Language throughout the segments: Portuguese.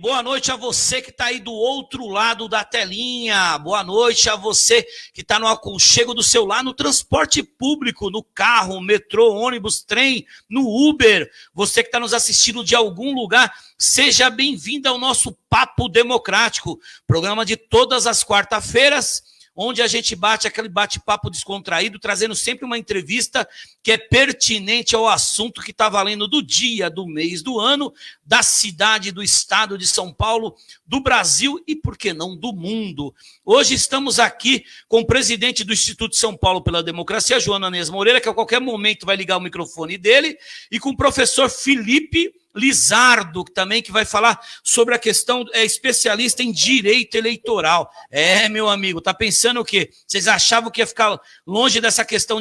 Boa noite a você que está aí do outro lado da telinha. Boa noite a você que está no aconchego do seu lar, no transporte público, no carro, metrô, ônibus, trem, no Uber. Você que está nos assistindo de algum lugar, seja bem-vindo ao nosso Papo Democrático, programa de todas as quarta-feiras, onde a gente bate aquele bate-papo descontraído, trazendo sempre uma entrevista que é pertinente ao assunto que está valendo do dia, do mês, do ano, da cidade, do estado de São Paulo, do Brasil e, por que não, do mundo. Hoje estamos aqui com o presidente do Instituto São Paulo pela Democracia, João Ananias Moreira, que a qualquer momento vai ligar o microfone dele, e com o professor Felipe Lizardo, que vai falar sobre a questão, é especialista em direito eleitoral. Meu amigo, tá pensando o quê? Vocês achavam que ia ficar longe dessa questão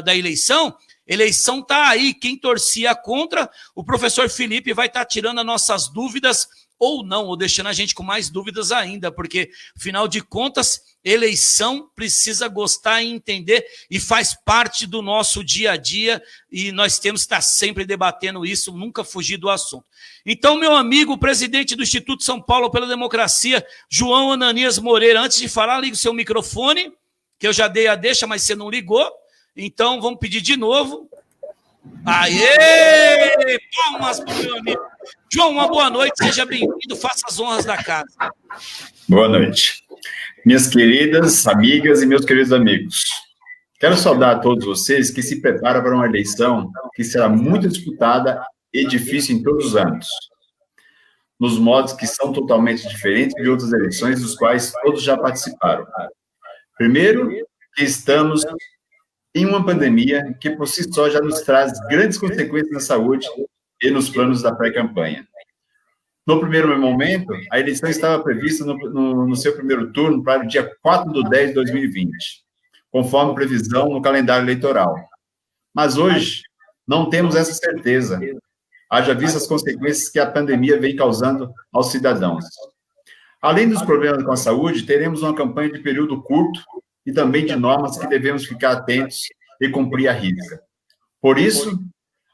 da eleição? Eleição tá aí, quem torcia contra, o professor Felipe vai estar tirando as nossas dúvidas, ou não, ou deixando a gente com mais dúvidas ainda, porque, afinal de contas, eleição precisa gostar e entender e faz parte do nosso dia a dia e nós temos que estar sempre debatendo isso, nunca fugir do assunto. Então, meu amigo, presidente do Instituto São Paulo pela Democracia, João Ananias Moreira, antes de falar, liga o seu microfone, que eu já dei a deixa, mas você não ligou, então vamos pedir de novo. Aê! Palmas para o meu amigo. João, uma boa noite, seja bem-vindo, faça as honras da casa. Boa noite. Minhas queridas amigas e meus queridos amigos, quero saudar a todos vocês que se preparam para uma eleição que será muito disputada e difícil em todos os âmbitos, nos modos que são totalmente diferentes de outras eleições dos quais todos já participaram. Primeiro, que estamos em uma pandemia que por si só já nos traz grandes consequências na saúde e nos planos da pré-campanha. No primeiro momento, a eleição estava prevista no seu primeiro turno para o dia 4/10 de 2020, conforme previsão no calendário eleitoral. Mas hoje, não temos essa certeza, haja vista as consequências que a pandemia vem causando aos cidadãos. Além dos problemas com a saúde, teremos uma campanha de período curto e também de normas que devemos ficar atentos e cumprir à risca. Por isso,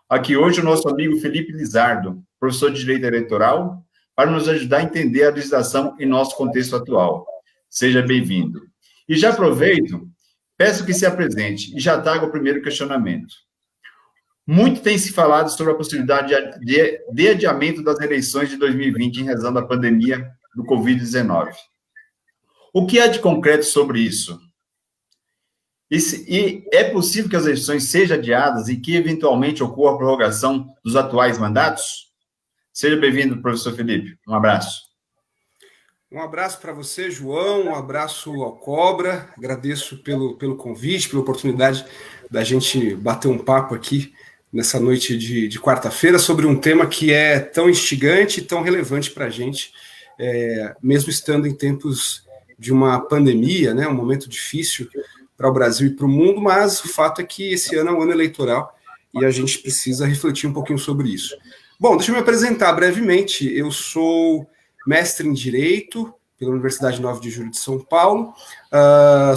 aqui hoje o nosso amigo Felipe Lizardo, professor de Direito Eleitoral, para nos ajudar a entender a legislação em nosso contexto atual. Seja bem-vindo. E já aproveito, peço que se apresente e já traga o primeiro questionamento. Muito tem se falado sobre a possibilidade de adiamento das eleições de 2020 em razão da pandemia do Covid-19. O que há de concreto sobre isso? E é possível que as eleições sejam adiadas e que, eventualmente, ocorra a prorrogação dos atuais mandatos? Seja bem-vindo, professor Felipe. Um abraço. Um abraço para você, João. Um abraço ao Cobra. Agradeço pelo convite, pela oportunidade da gente bater um papo aqui nessa noite de quarta-feira sobre um tema que é tão instigante e tão relevante para a gente, mesmo estando em tempos de uma pandemia, né, um momento difícil para o Brasil e para o mundo, mas o fato é que esse ano é um ano eleitoral e a gente precisa refletir um pouquinho sobre isso. Bom, deixa eu me apresentar brevemente. Eu sou mestre em Direito, pela Universidade 9 de Julho de São Paulo.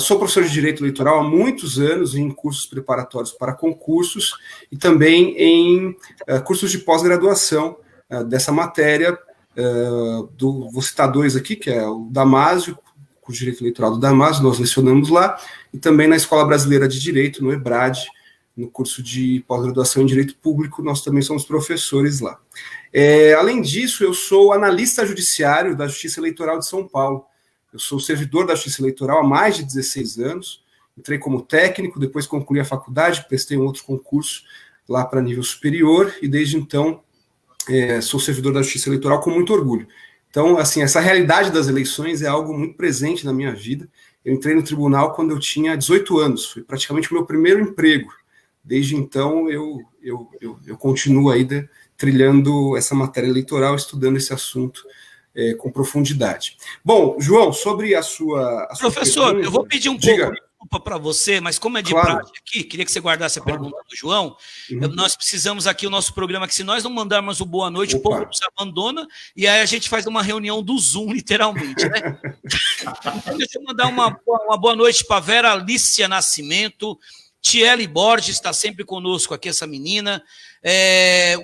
Sou professor de Direito Eleitoral há muitos anos em cursos preparatórios para concursos e também em cursos de pós-graduação dessa matéria. Vou citar dois aqui, que é o Damásio, o Direito Eleitoral do Damásio, nós lecionamos lá, e também na Escola Brasileira de Direito, no EBRAD, no curso de pós-graduação em Direito Público, nós também somos professores lá. Além disso, eu sou analista judiciário da Justiça Eleitoral de São Paulo. Eu sou servidor da Justiça Eleitoral há mais de 16 anos, entrei como técnico, depois concluí a faculdade, prestei um outro concurso lá para nível superior, e desde então sou servidor da Justiça Eleitoral com muito orgulho. Então, assim, essa realidade das eleições é algo muito presente na minha vida. Eu entrei no tribunal quando eu tinha 18 anos, foi praticamente o meu primeiro emprego. Desde então, eu continuo aí trilhando essa matéria eleitoral, estudando esse assunto com profundidade. Bom, João, sobre a sua Professor, pergunta, eu vou pedir um pouco de desculpa para você, mas como é de prática aqui, queria que você guardasse a pergunta do João. Nós precisamos aqui, o nosso programa, que se nós não mandarmos o boa noite, o povo nos abandona, e aí a gente faz uma reunião do Zoom, literalmente, né? Deixa eu mandar uma boa noite para Vera Alicia Nascimento, Tiele Borges está sempre conosco aqui, essa menina.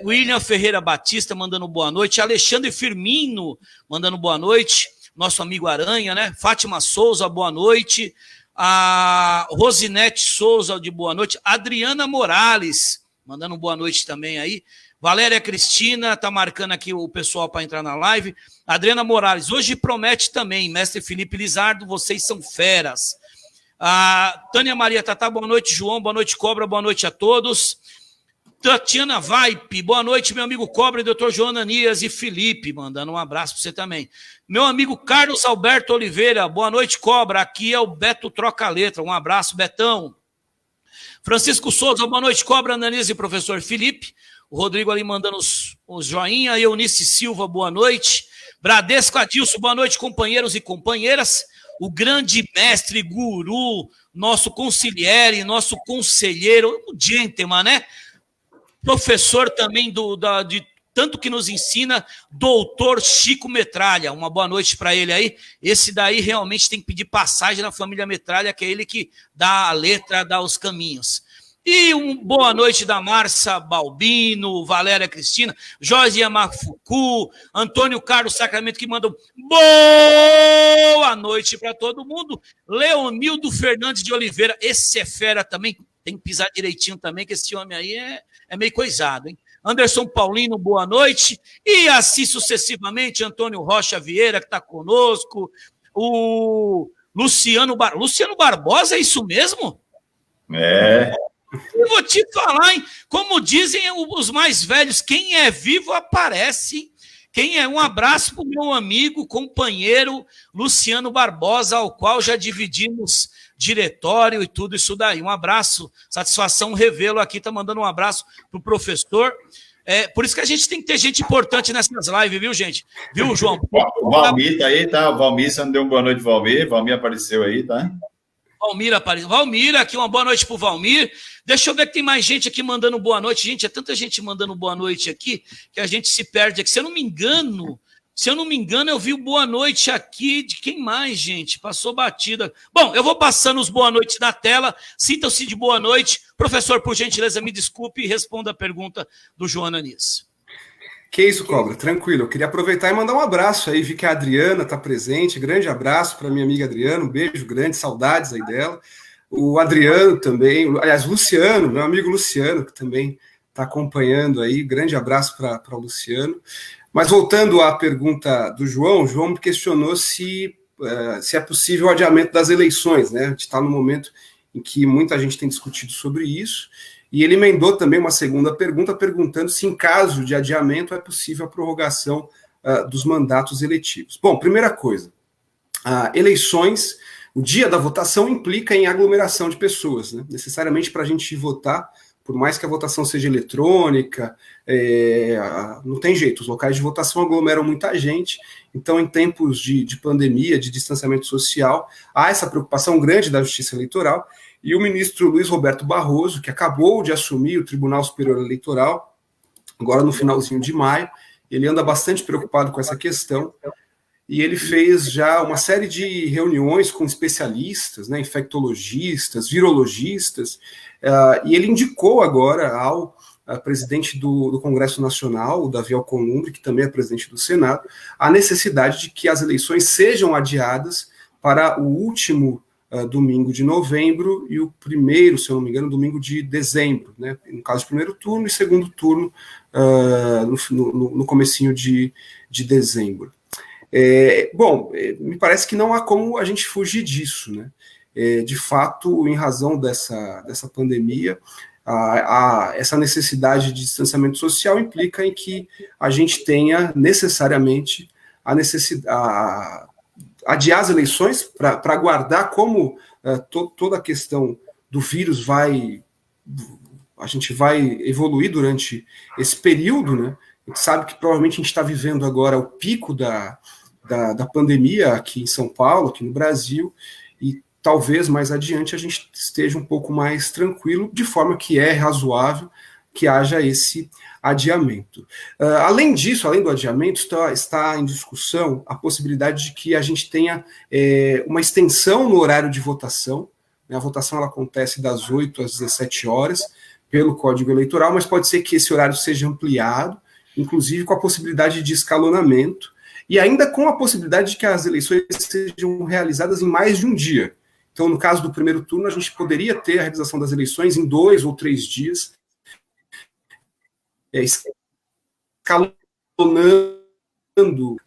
William Ferreira Batista mandando boa noite. Alexandre Firmino mandando boa noite. Nosso amigo Aranha, né? Fátima Souza, boa noite. A Rosinete Souza, de boa noite. Adriana Morales mandando boa noite também aí. Valéria Cristina está marcando aqui o pessoal para entrar na live. Adriana Morales, hoje promete também. Mestre Felipe Lizardo, vocês são feras. A Tânia Maria Tatá, boa noite, João, boa noite, Cobra, boa noite a todos. Tatiana Vaipe, boa noite, meu amigo Cobra, doutor João Ananias e Felipe, mandando um abraço para você também. Meu amigo Carlos Alberto Oliveira, boa noite, Cobra, aqui é o Beto Troca Letra, um abraço, Betão. Francisco Souza, boa noite, Cobra, Ananias e professor Felipe. O Rodrigo ali mandando os joinha. Eunice Silva, boa noite. Bradesco Adilson, boa noite, companheiros e companheiras. O grande mestre, guru, nosso consigliere, nosso conselheiro, o gentleman, né? Professor também de tanto que nos ensina, doutor Chico Metralha. Uma boa noite para ele aí. Esse daí realmente tem que pedir passagem na família Metralha, que é ele que dá a letra, dá os caminhos. E boa noite da Márcia Balbino, Valéria Cristina, Jorge Yamafuku, Antônio Carlos Sacramento, que mandam boa noite para todo mundo. Leonildo Fernandes de Oliveira, esse é fera também, tem que pisar direitinho também, que esse homem aí é meio coisado, hein? Anderson Paulino, boa noite. E assim sucessivamente, Antônio Rocha Vieira, que está conosco, o Luciano Barbosa, é isso mesmo? Eu vou te falar, hein? Como dizem os mais velhos, quem é vivo aparece. Um abraço para o meu amigo, companheiro Luciano Barbosa, ao qual já dividimos diretório e tudo isso daí. Um abraço, satisfação revê-lo aqui, tá mandando um abraço para o professor. Por isso que a gente tem que ter gente importante nessas lives, viu, gente? Viu, João? O Valmir tá aí, tá? O Valmir, você não deu uma boa noite, Valmir. Valmir apareceu aí, tá? Valmir apareceu. Valmir, aqui uma boa noite para o Valmir. Deixa eu ver que tem mais gente aqui mandando boa noite. Gente, é tanta gente mandando boa noite aqui que a gente se perde aqui. Se eu não me engano, eu vi o boa noite aqui de quem mais, gente? Passou batida. Bom, eu vou passando os boa noites na tela. Sintam-se de boa noite. Professor, por gentileza, me desculpe e responda a pergunta do João Ananias. Que isso, Cobra, tranquilo. Eu queria aproveitar e mandar um abraço aí. Vi que a Adriana está presente. Grande abraço para minha amiga Adriana. Um beijo grande, saudades aí dela. O Adriano também, aliás, Luciano, meu amigo Luciano, que também está acompanhando aí. Grande abraço para o Luciano. Mas voltando à pergunta do João, o João me questionou se é possível o adiamento das eleições, né? A gente está no momento em que muita gente tem discutido sobre isso. E ele emendou também uma segunda pergunta, perguntando se, em caso de adiamento, é possível a prorrogação dos mandatos eletivos. Bom, primeira coisa, eleições, o dia da votação implica em aglomeração de pessoas, né? Necessariamente para a gente votar, por mais que a votação seja eletrônica, não tem jeito, os locais de votação aglomeram muita gente, então em tempos de pandemia, de distanciamento social, há essa preocupação grande da Justiça Eleitoral. E o ministro Luiz Roberto Barroso, que acabou de assumir o Tribunal Superior Eleitoral, agora no finalzinho de maio, ele anda bastante preocupado com essa questão e ele fez já uma série de reuniões com especialistas, né, infectologistas, virologistas, e ele indicou agora ao presidente do Congresso Nacional, o Davi Alcolumbre, que também é presidente do Senado, a necessidade de que as eleições sejam adiadas para o último domingo de novembro e o primeiro, se eu não me engano, domingo de dezembro, né? No caso, primeiro turno e segundo turno no comecinho de dezembro. Me parece que não há como a gente fugir disso, né? De fato, em razão dessa pandemia, essa necessidade de distanciamento social implica em que a gente tenha necessariamente a necessidade adiar as eleições para aguardar como toda a questão do vírus a gente vai evoluir durante esse período, né? A gente sabe que provavelmente a gente está vivendo agora o pico da pandemia aqui em São Paulo, aqui no Brasil, e talvez mais adiante a gente esteja um pouco mais tranquilo, de forma que é razoável que haja esse adiamento. Além disso, além do adiamento, está em discussão a possibilidade de que a gente tenha uma extensão no horário de votação. A votação ela acontece das 8 às 17 horas, pelo Código Eleitoral, mas pode ser que esse horário seja ampliado, inclusive com a possibilidade de escalonamento, e ainda com a possibilidade de que as eleições sejam realizadas em mais de um dia. Então, no caso do primeiro turno, a gente poderia ter a realização das eleições em 2 ou 3 dias, escalonando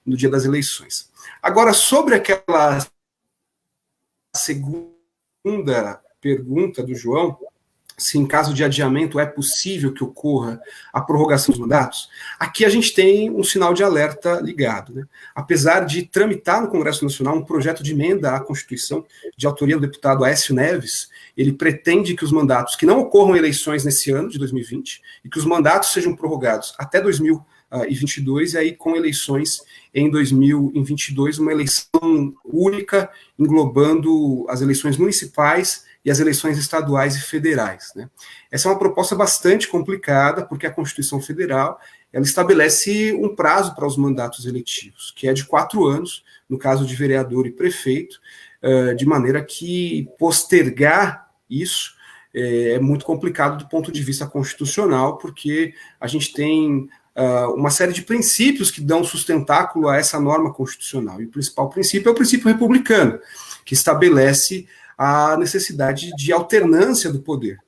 no dia das eleições. Agora, sobre aquela segunda pergunta do João, se em caso de adiamento é possível que ocorra a prorrogação dos mandatos, aqui a gente tem um sinal de alerta ligado, né? Apesar de tramitar no Congresso Nacional um projeto de emenda à Constituição de autoria do deputado Aécio Neves, ele pretende que os mandatos, que não ocorram eleições nesse ano de 2020, e que os mandatos sejam prorrogados até 2022, e aí com eleições em 2022, uma eleição única, englobando as eleições municipais e as eleições estaduais e federais, né? Essa é uma proposta bastante complicada, porque a Constituição Federal ela estabelece um prazo para os mandatos eletivos, que é de 4 anos, no caso de vereador e prefeito, de maneira que postergar isso é muito complicado do ponto de vista constitucional, porque a gente tem uma série de princípios que dão sustentáculo a essa norma constitucional, e o principal princípio é o princípio republicano, que estabelece a necessidade de alternância do poder.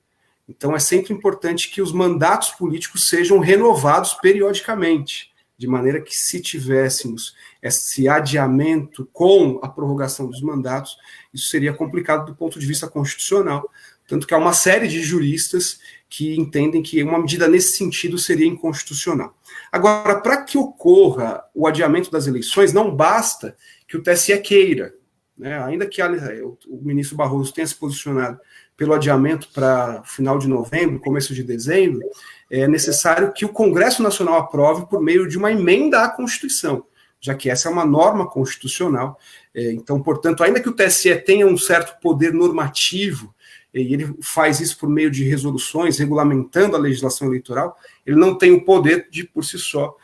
Então, é sempre importante que os mandatos políticos sejam renovados periodicamente, de maneira que, se tivéssemos esse adiamento com a prorrogação dos mandatos, isso seria complicado do ponto de vista constitucional. Tanto que há uma série de juristas que entendem que uma medida nesse sentido seria inconstitucional. Agora, para que ocorra o adiamento das eleições, não basta que o TSE queira, né? Ainda que o ministro Barroso tenha se posicionado pelo adiamento para final de novembro, começo de dezembro, é necessário que o Congresso Nacional aprove por meio de uma emenda à Constituição, já que essa é uma norma constitucional. Então, portanto, ainda que o TSE tenha um certo poder normativo, e ele faz isso por meio de resoluções, regulamentando a legislação eleitoral, ele não tem o poder de, por si só,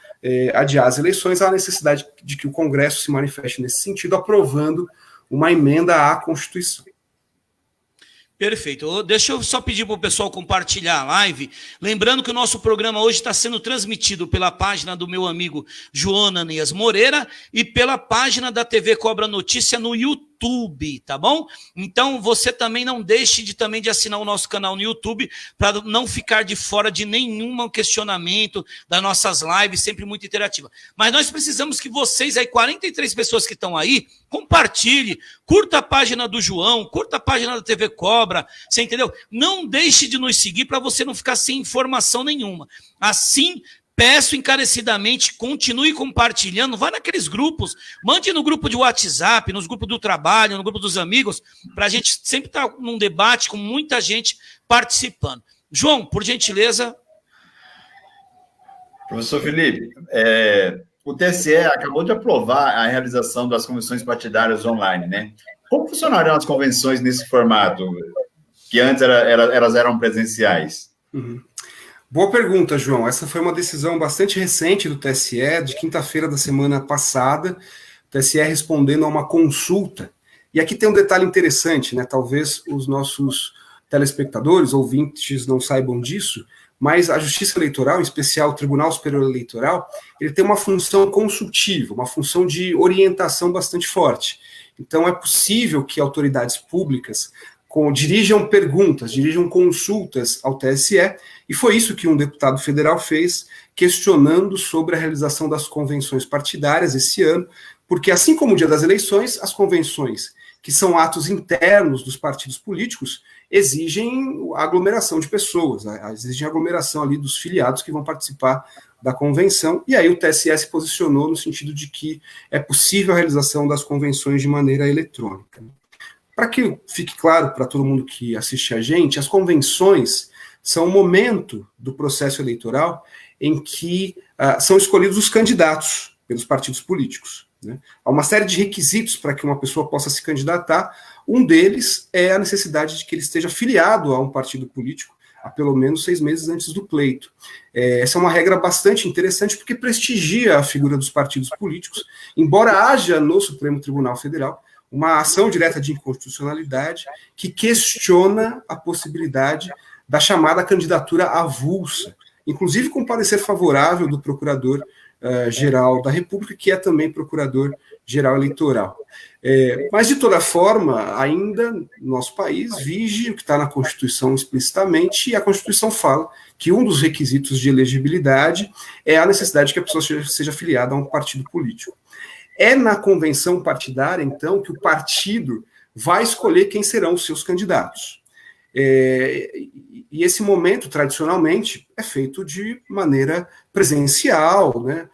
adiar as eleições. Há a necessidade de que o Congresso se manifeste nesse sentido, aprovando uma emenda à Constituição. Perfeito. Deixa eu só pedir para o pessoal compartilhar a live. Lembrando que o nosso programa hoje está sendo transmitido pela página do meu amigo João Ananias Moreira e pela página da TV Cobra Notícia no YouTube, tá bom? Então, você também não deixe de assinar o nosso canal no YouTube para não ficar de fora de nenhum questionamento das nossas lives, sempre muito interativa. Mas nós precisamos que vocês, aí 43 pessoas que estão aí, compartilhe, curta a página do João, curta a página da TV Cobra, você entendeu? Não deixe de nos seguir para você não ficar sem informação nenhuma. Assim, peço encarecidamente, continue compartilhando, vá naqueles grupos, mande no grupo de WhatsApp, nos grupos do trabalho, no grupo dos amigos, para a gente sempre estar num debate com muita gente participando. João, por gentileza. Professor Felipe, o TSE acabou de aprovar a realização das convenções partidárias online, né? Como funcionariam as convenções nesse formato, que antes elas eram presenciais? Uhum. Boa pergunta, João. Essa foi uma decisão bastante recente do TSE, de quinta-feira da semana passada, TSE respondendo a uma consulta. E aqui tem um detalhe interessante, né? Talvez os nossos telespectadores, ouvintes, não saibam disso, mas a Justiça Eleitoral, em especial o Tribunal Superior Eleitoral, ele tem uma função consultiva, uma função de orientação bastante forte. Então, é possível que autoridades públicas dirijam perguntas, dirijam consultas ao TSE, e foi isso que um deputado federal fez, questionando sobre a realização das convenções partidárias esse ano, porque, assim como o dia das eleições, as convenções, que são atos internos dos partidos políticos, exigem aglomeração de pessoas, exigem aglomeração ali dos filiados que vão participar da convenção, e aí o TSE se posicionou no sentido de que é possível a realização das convenções de maneira eletrônica. Para que fique claro para todo mundo que assiste a gente, as convenções são o momento do processo eleitoral em que são escolhidos os candidatos pelos partidos políticos, né? Há uma série de requisitos para que uma pessoa possa se candidatar. Um deles é a necessidade de que ele esteja filiado a um partido político há pelo menos 6 meses antes do pleito. Essa é uma regra bastante interessante porque prestigia a figura dos partidos políticos, embora haja no Supremo Tribunal Federal uma ação direta de inconstitucionalidade que questiona a possibilidade da chamada candidatura avulsa, inclusive com parecer favorável do Procurador-Geral da República, que é também Procurador-Geral Eleitoral. Mas, de toda forma, ainda no nosso país vige o que está na Constituição explicitamente, e a Constituição fala que um dos requisitos de elegibilidade é a necessidade de que a pessoa seja filiada a um partido político. É na convenção partidária, então, que o partido vai escolher quem serão os seus candidatos. E esse momento, tradicionalmente, é feito de maneira presencial, né?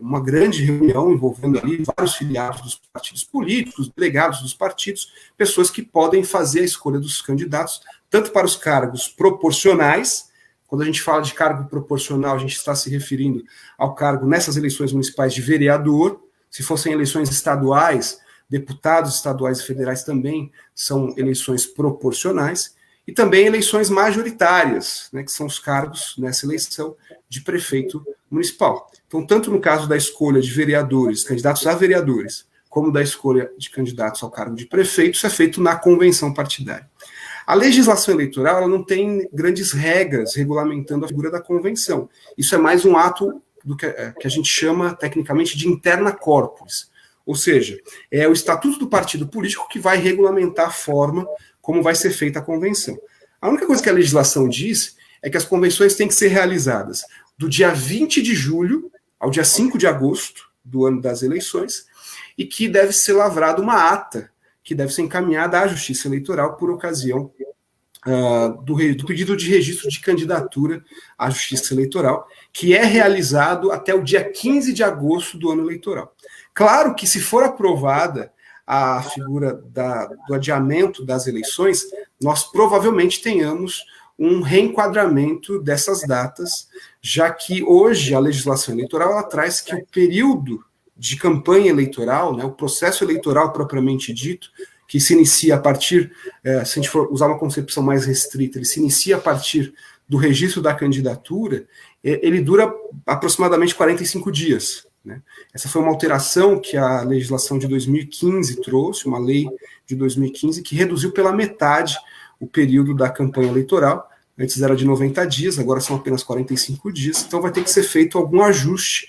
Uma grande reunião envolvendo ali vários filiados dos partidos políticos, delegados dos partidos, pessoas que podem fazer a escolha dos candidatos, tanto para os cargos proporcionais. Quando a gente fala de cargo proporcional, a gente está se referindo ao cargo nessas eleições municipais de vereador. Se fossem eleições estaduais, deputados estaduais e federais também são eleições proporcionais, e também eleições majoritárias, né, que são os cargos nessa eleição de prefeito municipal. Então, tanto no caso da escolha de vereadores, candidatos a vereadores, como da escolha de candidatos ao cargo de prefeito, isso é feito na convenção partidária. A legislação eleitoral ela não tem grandes regras regulamentando a figura da convenção. Isso é mais um ato do que a gente chama tecnicamente de interna corporis, ou seja, é o estatuto do partido político que vai regulamentar a forma como vai ser feita a convenção. A única coisa que a legislação diz é que as convenções têm que ser realizadas do dia 20 de julho ao dia 5 de agosto do ano das eleições, e que deve ser lavrada uma ata que deve ser encaminhada à Justiça Eleitoral por ocasião do pedido de registro de candidatura à Justiça Eleitoral, que é realizado até o dia 15 de agosto do ano eleitoral. Claro que, se for aprovada a figura do adiamento das eleições, nós provavelmente tenhamos um reenquadramento dessas datas, já que hoje a legislação eleitoral ela traz que o período de campanha eleitoral, né, o processo eleitoral propriamente dito, que se inicia a partir, se a gente for usar uma concepção mais restrita, ele se inicia a partir do registro da candidatura, ele dura aproximadamente 45 dias. Né? Essa foi uma alteração que a legislação de 2015 trouxe, uma lei de 2015, que reduziu pela metade o período da campanha eleitoral. Antes era de 90 dias, agora são apenas 45 dias, então vai ter que ser feito algum ajuste.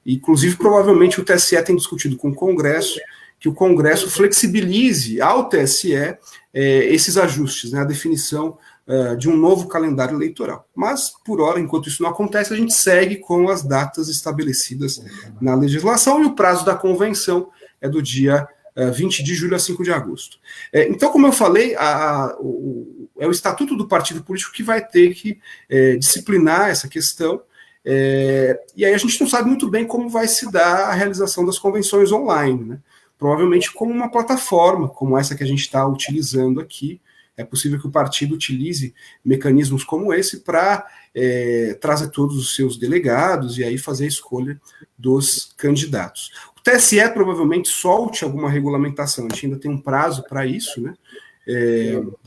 Inclusive, provavelmente, o TSE tem discutido com o Congresso que o Congresso flexibilize ao TSE esses ajustes, né, a definição de um novo calendário eleitoral. Mas, por hora, enquanto isso não acontece, a gente segue com as datas estabelecidas na legislação, e o prazo da convenção é do dia 20 de julho a 5 de agosto. Então, como eu falei, é o estatuto do partido político que vai ter que disciplinar essa questão, e aí a gente não sabe muito bem como vai se dar a realização das convenções online, né? Provavelmente como uma plataforma, como essa que a gente está utilizando aqui. É possível que o partido utilize mecanismos como esse para trazer todos os seus delegados e aí fazer a escolha dos candidatos. O TSE provavelmente solte alguma regulamentação, a gente ainda tem um prazo para isso, né?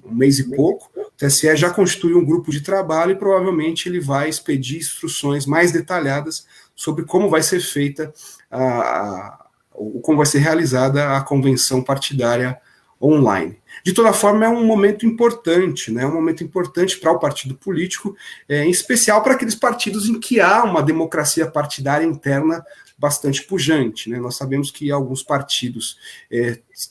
1 mês e pouco. O TSE já constitui um grupo de trabalho e provavelmente ele vai expedir instruções mais detalhadas sobre como vai ser feita, como vai ser realizada a convenção partidária online. De toda forma, é um momento importante, né? Um momento importante para o partido político, em especial para aqueles partidos em que há uma democracia partidária interna bastante pujante, né? Nós sabemos que alguns partidos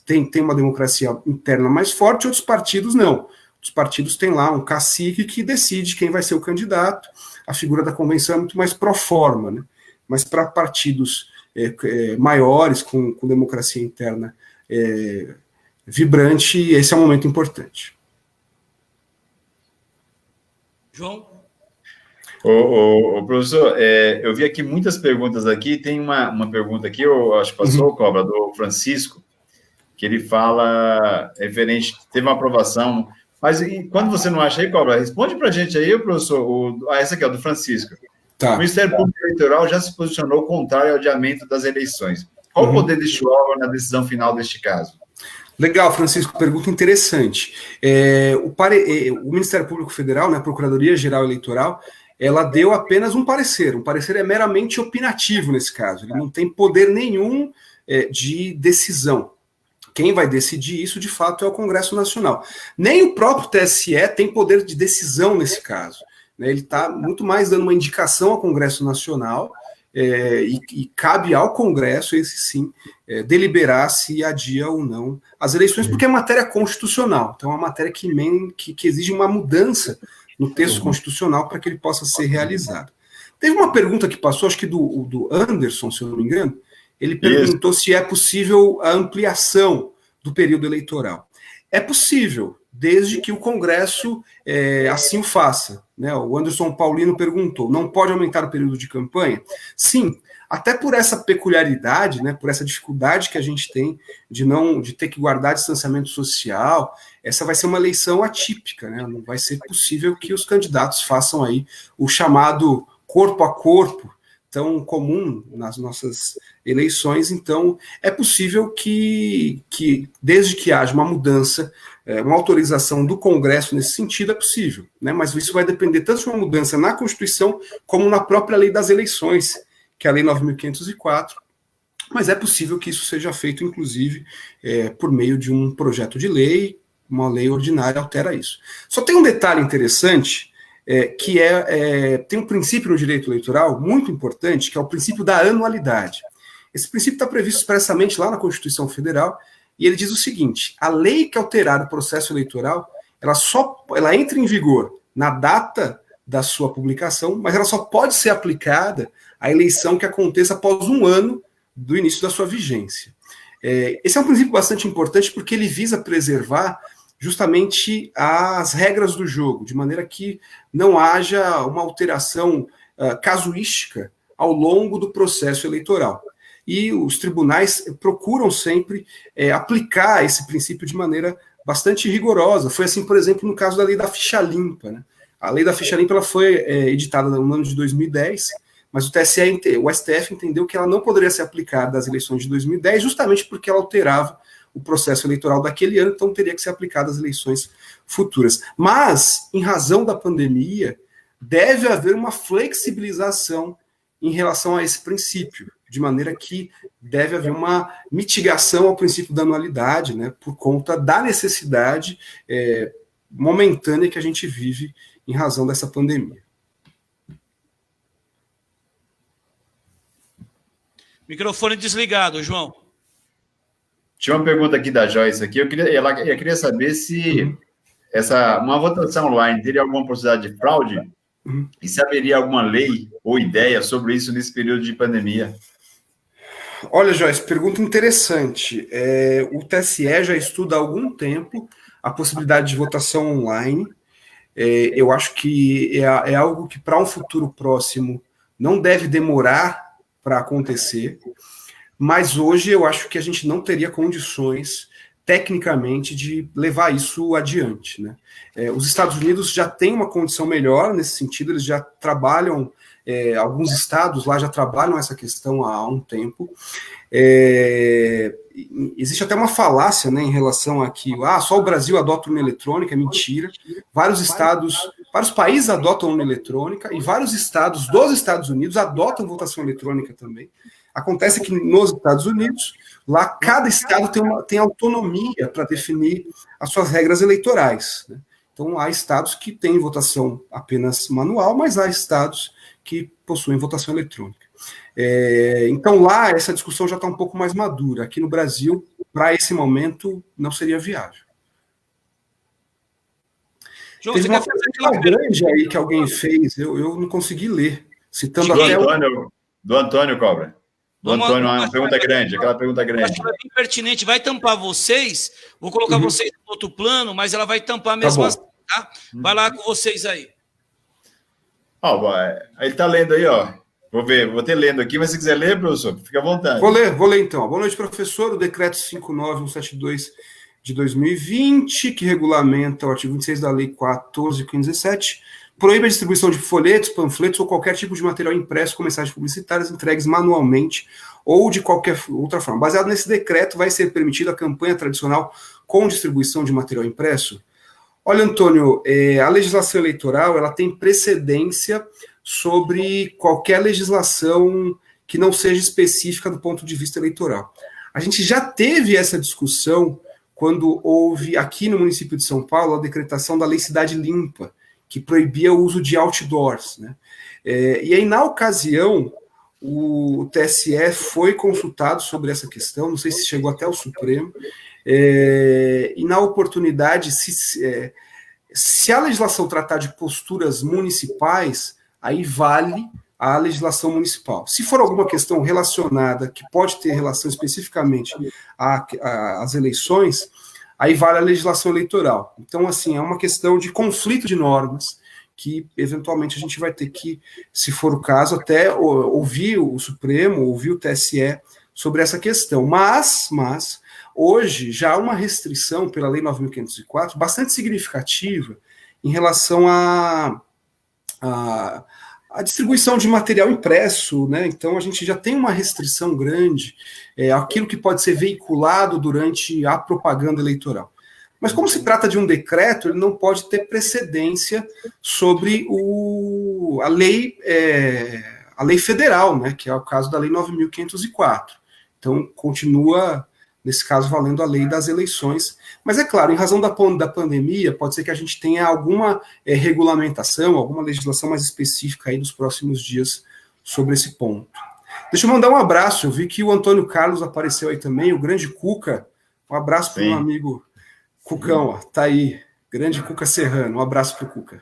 têm uma democracia interna mais forte, outros partidos não. Os partidos têm lá um cacique que decide quem vai ser o candidato. A figura da convenção é muito mais pro forma, né? Mas para partidos maiores, com democracia interna vibrante, esse é um momento importante. João? Professor, eu vi aqui muitas perguntas aqui, tem uma pergunta aqui, eu acho que passou, Cobra, do Francisco, que ele fala, referente, teve uma aprovação, mas quando você não acha aí, Cobra, responde para a gente aí, professor, essa aqui é do Francisco. Tá. O Ministério Público Eleitoral já se posicionou contrário ao adiamento das eleições. Qual o poder deste órgão na decisão final deste caso? Legal, Francisco, pergunta interessante. O Ministério Público Federal, né, a Procuradoria-Geral Eleitoral, ela deu apenas um parecer. Um parecer é meramente opinativo nesse caso. Ele não tem poder nenhum de decisão. Quem vai decidir isso, de fato, é o Congresso Nacional. Nem o próprio TSE tem poder de decisão nesse caso. Ele está muito mais dando uma indicação ao Congresso Nacional e cabe ao Congresso, esse sim, deliberar se adia ou não as eleições, porque é matéria constitucional. Então, é uma matéria que exige uma mudança no texto constitucional para que ele possa ser realizado. Teve uma pergunta que passou, acho que do Anderson, se eu não me engano. Ele perguntou se é possível a ampliação do período eleitoral. É possível, desde que o Congresso assim o faça. Né? O Anderson Paulino perguntou, não pode aumentar o período de campanha? Sim, até por essa peculiaridade, né, por essa dificuldade que a gente tem de ter que guardar distanciamento social, essa vai ser uma eleição atípica, né? Não vai ser possível que os candidatos façam aí o chamado corpo a corpo, tão comum nas nossas eleições. Então, é possível que desde que haja uma mudança, uma autorização do Congresso nesse sentido, é possível, né? Mas isso vai depender tanto de uma mudança na Constituição como na própria lei das eleições, que é a Lei 9.504, mas é possível que isso seja feito, inclusive, por meio de um projeto de lei, uma lei ordinária altera isso. Só tem um detalhe interessante, que tem um princípio no direito eleitoral muito importante, que é o princípio da anualidade. Esse princípio está previsto expressamente lá na Constituição Federal, e ele diz o seguinte: a lei que alterar o processo eleitoral, ela entra em vigor na data da sua publicação, mas ela só pode ser aplicada à eleição que aconteça após um ano do início da sua vigência. Esse é um princípio bastante importante porque ele visa preservar justamente as regras do jogo, de maneira que não haja uma alteração casuística ao longo do processo eleitoral. E os tribunais procuram sempre aplicar esse princípio de maneira bastante rigorosa. Foi assim, por exemplo, no caso da lei da ficha limpa, né? A lei da ficha limpa ela foi editada no ano de 2010, mas o STF entendeu que ela não poderia ser aplicada às eleições de 2010, justamente porque ela alterava o processo eleitoral daquele ano, então teria que ser aplicada às eleições futuras. Mas, em razão da pandemia, deve haver uma flexibilização em relação a esse princípio, de maneira que deve haver uma mitigação ao princípio da anualidade, né, por conta da necessidade momentânea que a gente vive em razão dessa pandemia. Microfone desligado, João. Tinha uma pergunta aqui da Joyce aqui. Eu queria saber se uma votação online teria alguma possibilidade de fraude e se haveria alguma lei ou ideia sobre isso nesse período de pandemia. Olha, Joyce, pergunta interessante. O TSE já estuda há algum tempo a possibilidade de votação online. Eu acho que é algo que, para um futuro próximo, não deve demorar para acontecer, mas hoje eu acho que a gente não teria condições, tecnicamente, de levar isso adiante, né? Os Estados Unidos já têm uma condição melhor nesse sentido, eles já trabalham, alguns estados lá já trabalham essa questão há um tempo. Existe até uma falácia, né, em relação a que só o Brasil adota urna eletrônica, é mentira. Vários estados Vários países adotam urna eletrônica e vários estados dos Estados Unidos adotam votação eletrônica também. Acontece que nos Estados Unidos, lá cada estado tem autonomia para definir as suas regras eleitorais, né? Então, há estados que têm votação apenas manual, mas há estados que possuem votação eletrônica. Então, lá, essa discussão já está um pouco mais madura. Aqui no Brasil, para esse momento, não seria viável. João, teve uma pergunta grande aí que alguém fez, eu não consegui ler, citando até do Antônio Cobra. Do Antônio, uma pergunta grande, aquela pergunta grande. Acho que é bem pertinente, vai tampar vocês, vou colocar vocês no outro plano, mas ela vai tampar mesmo assim, tá? Vai lá com vocês aí. Ele está lendo aí, ó. Vou ter lendo aqui, mas se quiser ler, professor, fica à vontade. Vou ler então. Boa noite, professor. O decreto 59172 de 2020, que regulamenta o artigo 26 da Lei 14.517, proíbe a distribuição de folhetos, panfletos ou qualquer tipo de material impresso com mensagens publicitárias entregues manualmente ou de qualquer outra forma. Baseado nesse decreto, vai ser permitida a campanha tradicional com distribuição de material impresso? Olha, Antônio, a legislação eleitoral ela tem precedência sobre qualquer legislação que não seja específica do ponto de vista eleitoral. A gente já teve essa discussão quando houve, aqui no município de São Paulo, a decretação da Lei Cidade Limpa, que proibia o uso de outdoors, né? E aí, na ocasião, o TSE foi consultado sobre essa questão, não sei se chegou até o Supremo, e na oportunidade, se a legislação tratar de posturas municipais, aí vale a legislação municipal. Se for alguma questão relacionada, que pode ter relação especificamente às eleições, aí vale a legislação eleitoral. Então, assim, é uma questão de conflito de normas, que eventualmente a gente vai ter que, se for o caso, até ouvir o Supremo, ouvir o TSE sobre essa questão. Mas hoje já há uma restrição pela Lei 9.504 bastante significativa em relação à distribuição de material impresso, né? Então a gente já tem uma restrição grande, aquilo que pode ser veiculado durante a propaganda eleitoral. Mas como se trata de um decreto, ele não pode ter precedência sobre a lei federal, né? Que é o caso da Lei 9.504. Então continua, nesse caso, valendo a lei das eleições. Mas é claro, em razão da pandemia, pode ser que a gente tenha alguma regulamentação, alguma legislação mais específica aí nos próximos dias sobre esse ponto. Deixa eu mandar um abraço, eu vi que o Antônio Carlos apareceu aí também, o grande Cuca. Um abraço para o meu amigo Cucão, ó, tá aí, grande Cuca Serrano. Um abraço para o Cuca.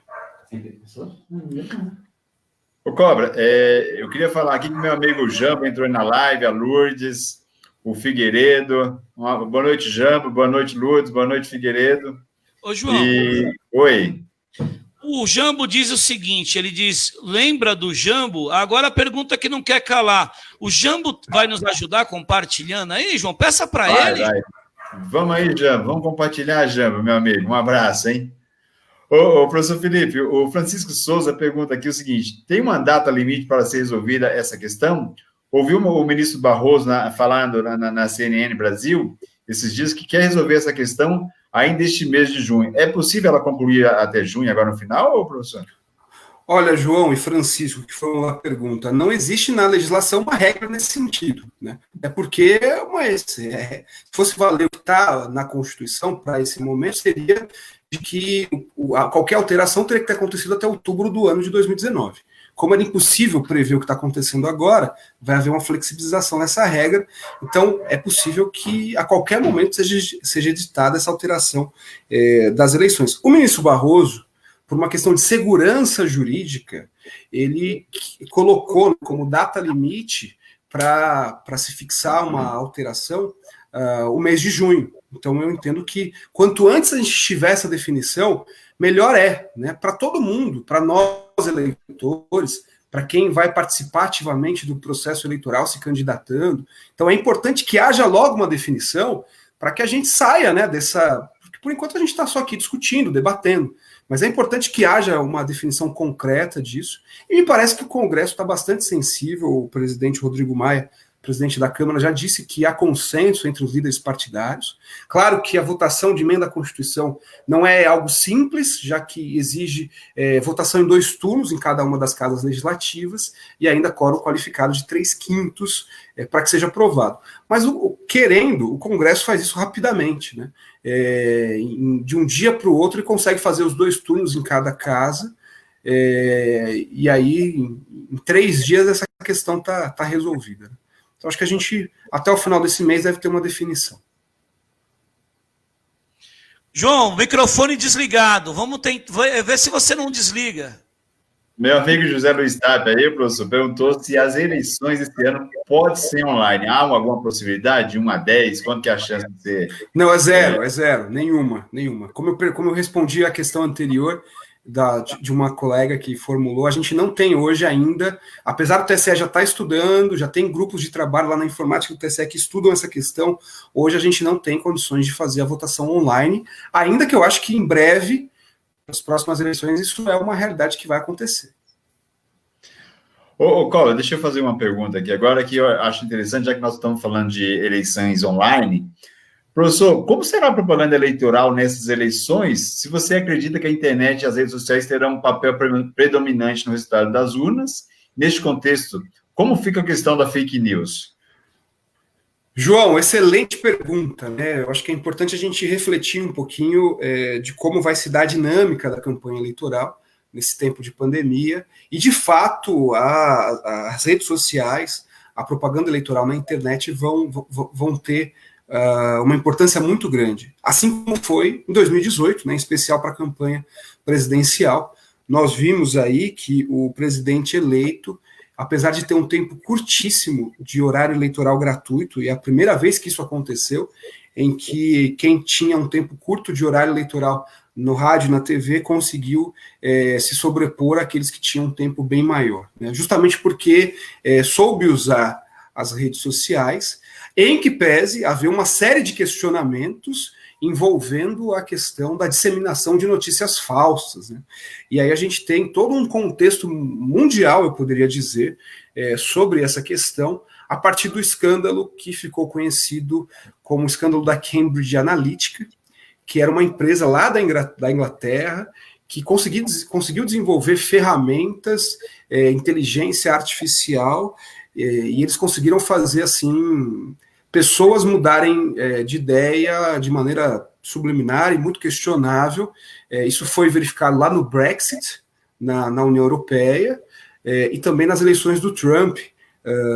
Ô Cobra, eu queria falar aqui que meu amigo Jambo entrou na live, a Lourdes, o Figueiredo. Boa noite, Jambo. Boa noite, Lourdes. Boa noite, Figueiredo. Ô, João. Oi. O Jambo diz o seguinte, ele diz, lembra do Jambo? Agora a pergunta que não quer calar. O Jambo vai nos ajudar compartilhando aí, João? Peça para ele. Vai. Vamos aí, Jambo. Vamos compartilhar, Jambo, meu amigo. Um abraço, hein? Ô, professor Felipe, o Francisco Souza pergunta aqui o seguinte, tem uma data limite para ser resolvida essa questão? Ouviu o ministro Barroso falando na CNN Brasil, esses dias, que quer resolver essa questão ainda este mês de junho. É possível ela concluir até junho, agora no final, professor? Olha, João e Francisco, que foi uma pergunta, não existe na legislação uma regra nesse sentido, né? É porque, se fosse valer o que está na Constituição para esse momento, seria de que qualquer alteração teria que ter acontecido até outubro do ano de 2019. Como era impossível prever o que está acontecendo agora, vai haver uma flexibilização nessa regra, então é possível que a qualquer momento seja editada essa alteração das eleições. O ministro Barroso, por uma questão de segurança jurídica, ele colocou como data limite para se fixar uma alteração o mês de junho. Então eu entendo que quanto antes a gente tiver essa definição, melhor né, para todo mundo, para nós eleitores, para quem vai participar ativamente do processo eleitoral se candidatando. Então é importante que haja logo uma definição para que a gente saia, né, dessa... Porque por enquanto a gente está só aqui discutindo, debatendo, mas é importante que haja uma definição concreta disso, e me parece que o Congresso está bastante sensível, o presidente Rodrigo Maia presidente da Câmara, já disse que há consenso entre os líderes partidários. Claro que a votação de emenda à Constituição não é algo simples, já que exige votação em 2 turnos em cada uma das casas legislativas e ainda quórum qualificado de 3/5 para que seja aprovado. Mas, o Congresso faz isso rapidamente, né? De um dia para o outro, ele consegue fazer os 2 turnos em cada casa, e aí, em 3 dias, essa questão está resolvida. Então, acho que a gente, até o final desse mês, deve ter uma definição. João, microfone desligado. Vamos ver se você não desliga. Meu amigo José Luiz Tapia aí, professor, perguntou se as eleições esse ano podem ser online. Há alguma possibilidade? De 1 a 10? Quanto que é a chance de ser? Não, é zero. Nenhuma. Como eu respondi à questão anterior de uma colega que formulou, a gente não tem hoje ainda, apesar do TSE já estar estudando, já tem grupos de trabalho lá na informática do TSE que estudam essa questão, hoje a gente não tem condições de fazer a votação online, ainda que eu acho que em breve, nas próximas eleições, isso é uma realidade que vai acontecer. Collor, deixa eu fazer uma pergunta aqui, agora que eu acho interessante, já que nós estamos falando de eleições online. Professor, como será a propaganda eleitoral nessas eleições, se você acredita que a internet e as redes sociais terão um papel predominante no resultado das urnas? Neste contexto, como fica a questão da fake news? João, excelente pergunta, né? Eu acho que é importante a gente refletir um pouquinho de como vai se dar a dinâmica da campanha eleitoral nesse tempo de pandemia, e de fato as redes sociais, a propaganda eleitoral na internet vão ter uma importância muito grande, assim como foi em 2018, né, em especial para a campanha presidencial. Nós vimos aí que o presidente eleito, apesar de ter um tempo curtíssimo de horário eleitoral gratuito, e é a primeira vez que isso aconteceu, em que quem tinha um tempo curto de horário eleitoral no rádio e na TV conseguiu se sobrepor àqueles que tinham um tempo bem maior, né? Justamente porque soube usar as redes sociais, em que pese haver uma série de questionamentos envolvendo a questão da disseminação de notícias falsas, né? E aí a gente tem todo um contexto mundial, eu poderia dizer, sobre essa questão, a partir do escândalo que ficou conhecido como o escândalo da Cambridge Analytica, que era uma empresa lá da Inglaterra, que conseguiu desenvolver ferramentas, inteligência artificial, e eles conseguiram fazer assim pessoas mudarem de ideia de maneira subliminar e muito questionável. Isso foi verificado lá no Brexit, na União Europeia, e também nas eleições do Trump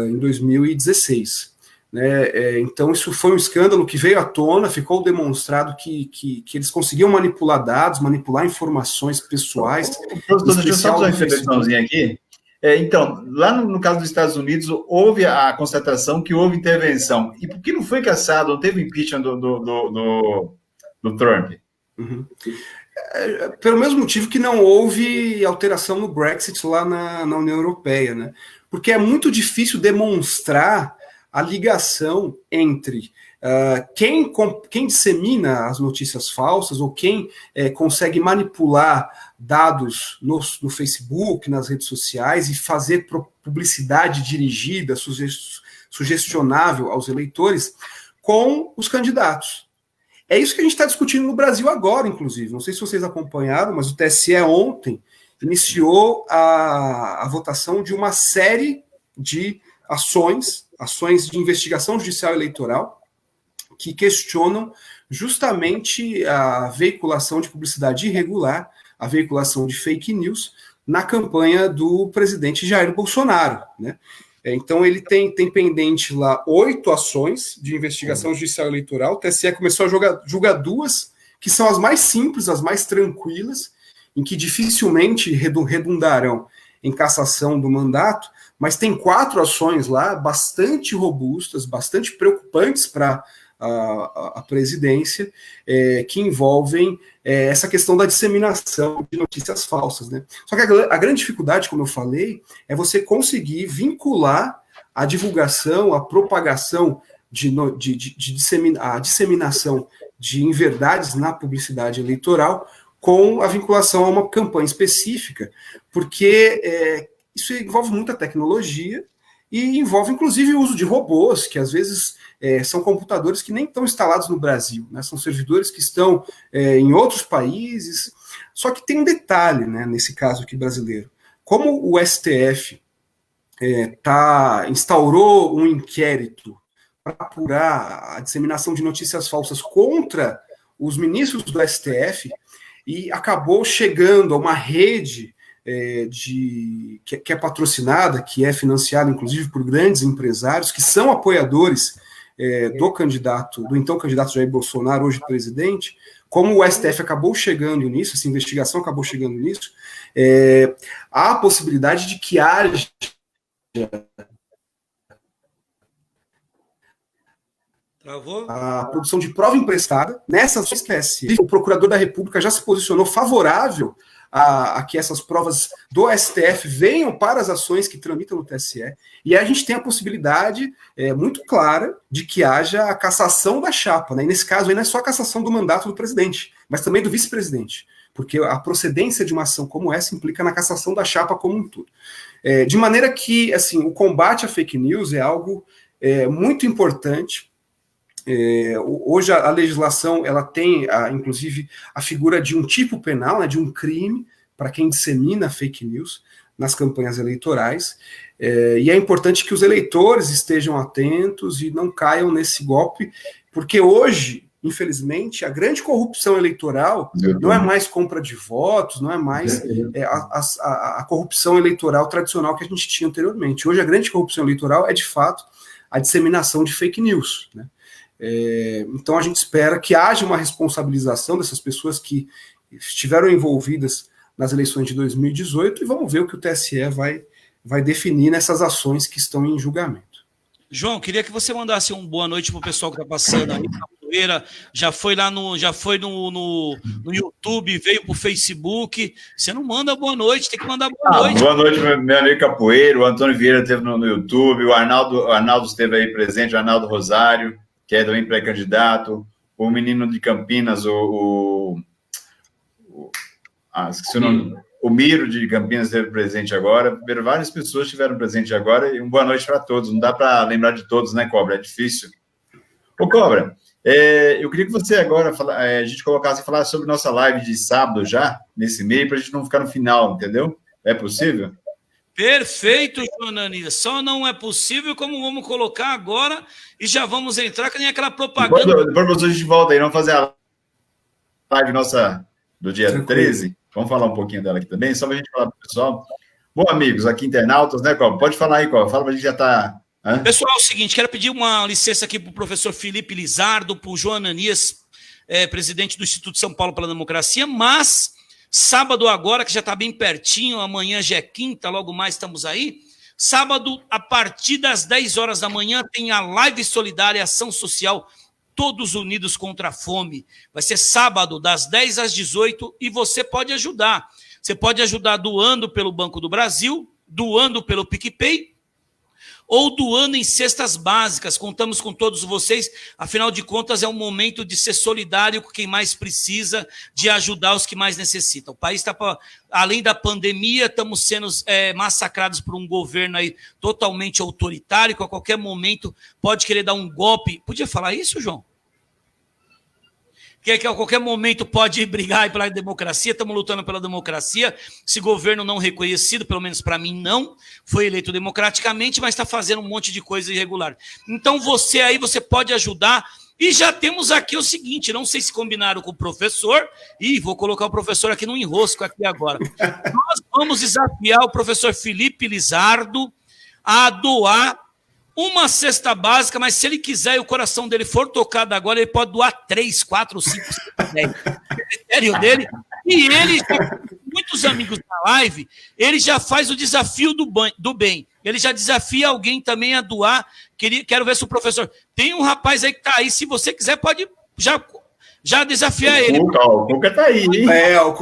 em 2016. Né? Então isso foi um escândalo que veio à tona, ficou demonstrado que eles conseguiam manipular dados, manipular informações pessoais. Deixa eu só fazer uma intervençãozinha aqui. Então, lá no caso dos Estados Unidos, houve a constatação que houve intervenção. E por que não foi cassado, não teve impeachment do Trump? Uhum. Pelo mesmo motivo que não houve alteração no Brexit lá na União Europeia, né? Porque é muito difícil demonstrar a ligação entre quem dissemina as notícias falsas ou quem consegue manipular dados no Facebook, nas redes sociais e fazer publicidade dirigida, sugestionável aos eleitores com os candidatos. É isso que a gente está discutindo no Brasil agora, inclusive. Não sei se vocês acompanharam, mas o TSE ontem iniciou a votação de uma série de ações de investigação judicial eleitoral que questionam justamente a veiculação de publicidade irregular, a veiculação de fake news na campanha do presidente Jair Bolsonaro, né? Então ele tem pendente lá 8 ações de investigação judicial eleitoral. O TSE começou a julgar 2, que são as mais simples, as mais tranquilas, em que dificilmente redundarão em cassação do mandato, mas tem 4 ações lá bastante robustas, bastante preocupantes para a presidência, que envolvem essa questão da disseminação de notícias falsas, né? Só que a grande dificuldade, como eu falei, é você conseguir vincular a divulgação, a propagação a disseminação de inverdades na publicidade eleitoral com a vinculação a uma campanha específica, porque isso envolve muita tecnologia e envolve inclusive o uso de robôs, que às vezes são computadores que nem estão instalados no Brasil, né? São servidores que estão em outros países. Só que tem um detalhe, né, nesse caso aqui brasileiro. Como o STF instaurou um inquérito para apurar a disseminação de notícias falsas contra os ministros do STF, e acabou chegando a uma rede que é patrocinada, que é financiada, inclusive, por grandes empresários, que são apoiadores do então candidato Jair Bolsonaro, hoje presidente. Como o STF acabou chegando nisso, essa investigação acabou chegando nisso, há a possibilidade de que haja a produção de prova emprestada nessas espécies. O procurador da República já se posicionou favorável a que essas provas do STF venham para as ações que tramitam no TSE, e a gente tem a possibilidade muito clara de que haja a cassação da chapa, né? E nesse caso aí não é só a cassação do mandato do presidente, mas também do vice-presidente, porque a procedência de uma ação como essa implica na cassação da chapa como um todo. De maneira que, assim, o combate à fake news é algo muito importante. Hoje a legislação ela tem, inclusive, a figura de um tipo penal, né, de um crime para quem dissemina fake news nas campanhas eleitorais, e é importante que os eleitores estejam atentos e não caiam nesse golpe, porque hoje, infelizmente, a grande corrupção eleitoral não é mais compra de votos, não é mais a corrupção eleitoral tradicional que a gente tinha anteriormente. Hoje a grande corrupção eleitoral é, de fato, a disseminação de fake news, né? Então a gente espera que haja uma responsabilização dessas pessoas que estiveram envolvidas nas eleições de 2018, e vamos ver o que o TSE vai definir nessas ações que estão em julgamento. João, queria que você mandasse uma boa noite para o pessoal que está passando aí, Capoeira, já foi no YouTube, veio para o Facebook. Você não manda boa noite, tem que mandar boa noite. Boa noite, meu amigo Capoeira, o Antônio Vieira esteve no YouTube, o Arnaldo esteve aí presente, o Arnaldo Rosário, que é também pré-candidato, o menino de Campinas, esqueci o nome, o Miro de Campinas esteve presente agora, várias pessoas estiveram presentes agora, e uma boa noite para todos. Não dá para lembrar de todos, né, Cobra? É difícil. Ô, Cobra, eu queria que você agora, a gente colocasse e falasse sobre nossa live de sábado já, nesse meio, para a gente não ficar no final, entendeu? É possível? Perfeito, Joanani. Só não é possível como vamos colocar agora e já vamos entrar, que nem aquela propaganda. Depois a gente volta aí, vamos fazer a live nossa do dia 13. Vamos falar um pouquinho dela aqui também, só para a gente falar para o pessoal. Bom, amigos, aqui internautas, né, Cobb? Pode falar aí, Cobb. Fala para a gente já tá... Pessoal, é o seguinte, quero pedir uma licença aqui para o professor Felipe Lizardo, para o João Ananias, presidente do Instituto São Paulo pela Democracia, mas... Sábado agora, que já está bem pertinho, amanhã já é quinta, logo mais estamos aí. Sábado, a partir das 10 horas da manhã, tem a live solidária, ação social, todos unidos contra a fome. Vai ser sábado, das 10 às 18, e você pode ajudar. Você pode ajudar doando pelo Banco do Brasil, doando pelo PicPay, ou doando em cestas básicas. Contamos com todos vocês, afinal de contas é um momento de ser solidário com quem mais precisa, de ajudar os que mais necessitam. O país está, além da pandemia, estamos sendo massacrados por um governo aí totalmente autoritário, que a qualquer momento pode querer dar um golpe. Podia falar isso, João? Que a qualquer momento pode brigar pela democracia, estamos lutando pela democracia, esse governo não reconhecido, pelo menos para mim não, foi eleito democraticamente, mas está fazendo um monte de coisa irregular. Então você aí, você pode ajudar, e já temos aqui o seguinte, não sei se combinaram com o professor, e vou colocar o professor aqui no enrosco aqui agora. Nós vamos desafiar o professor Felipe Lizardo a doar uma cesta básica, mas se ele quiser e o coração dele for tocado agora, ele pode doar 3, 4, 5, 6, 10. O critério dele. E ele, muitos amigos na live, ele já faz o desafio do bem. Ele já desafia alguém também a doar. Quero ver se o professor... Tem um rapaz aí que está aí, se você quiser, pode já já desafiar ele. O Cuca tá aí, hein? O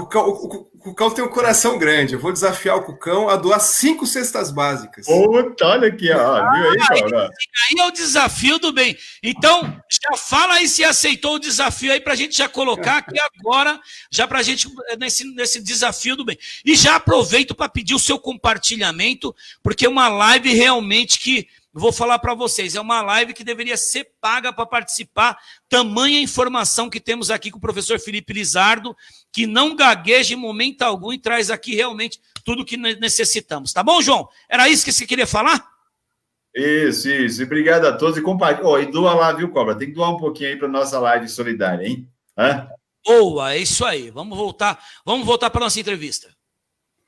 Cucão tem um coração grande. Eu vou desafiar o Cucão a doar 5 cestas básicas. Puta, olha aqui, ó. Viu aí, cara? Aí é o desafio do bem. Então, já fala aí se aceitou o desafio aí pra gente já colocar aqui agora, já pra gente nesse desafio do bem. E já aproveito para pedir o seu compartilhamento, porque é uma live realmente que vou falar para vocês, é uma live que deveria ser paga para participar, tamanha informação que temos aqui com o professor Felipe Lizardo, que não gagueja em momento algum e traz aqui realmente tudo o que necessitamos. Tá bom, João? Era isso que você queria falar? Isso. E obrigado a todos. E compartilha. E doa lá, viu, Cobra? Tem que doar um pouquinho aí para nossa live solidária, hein? Boa, é isso aí. Vamos voltar para nossa entrevista.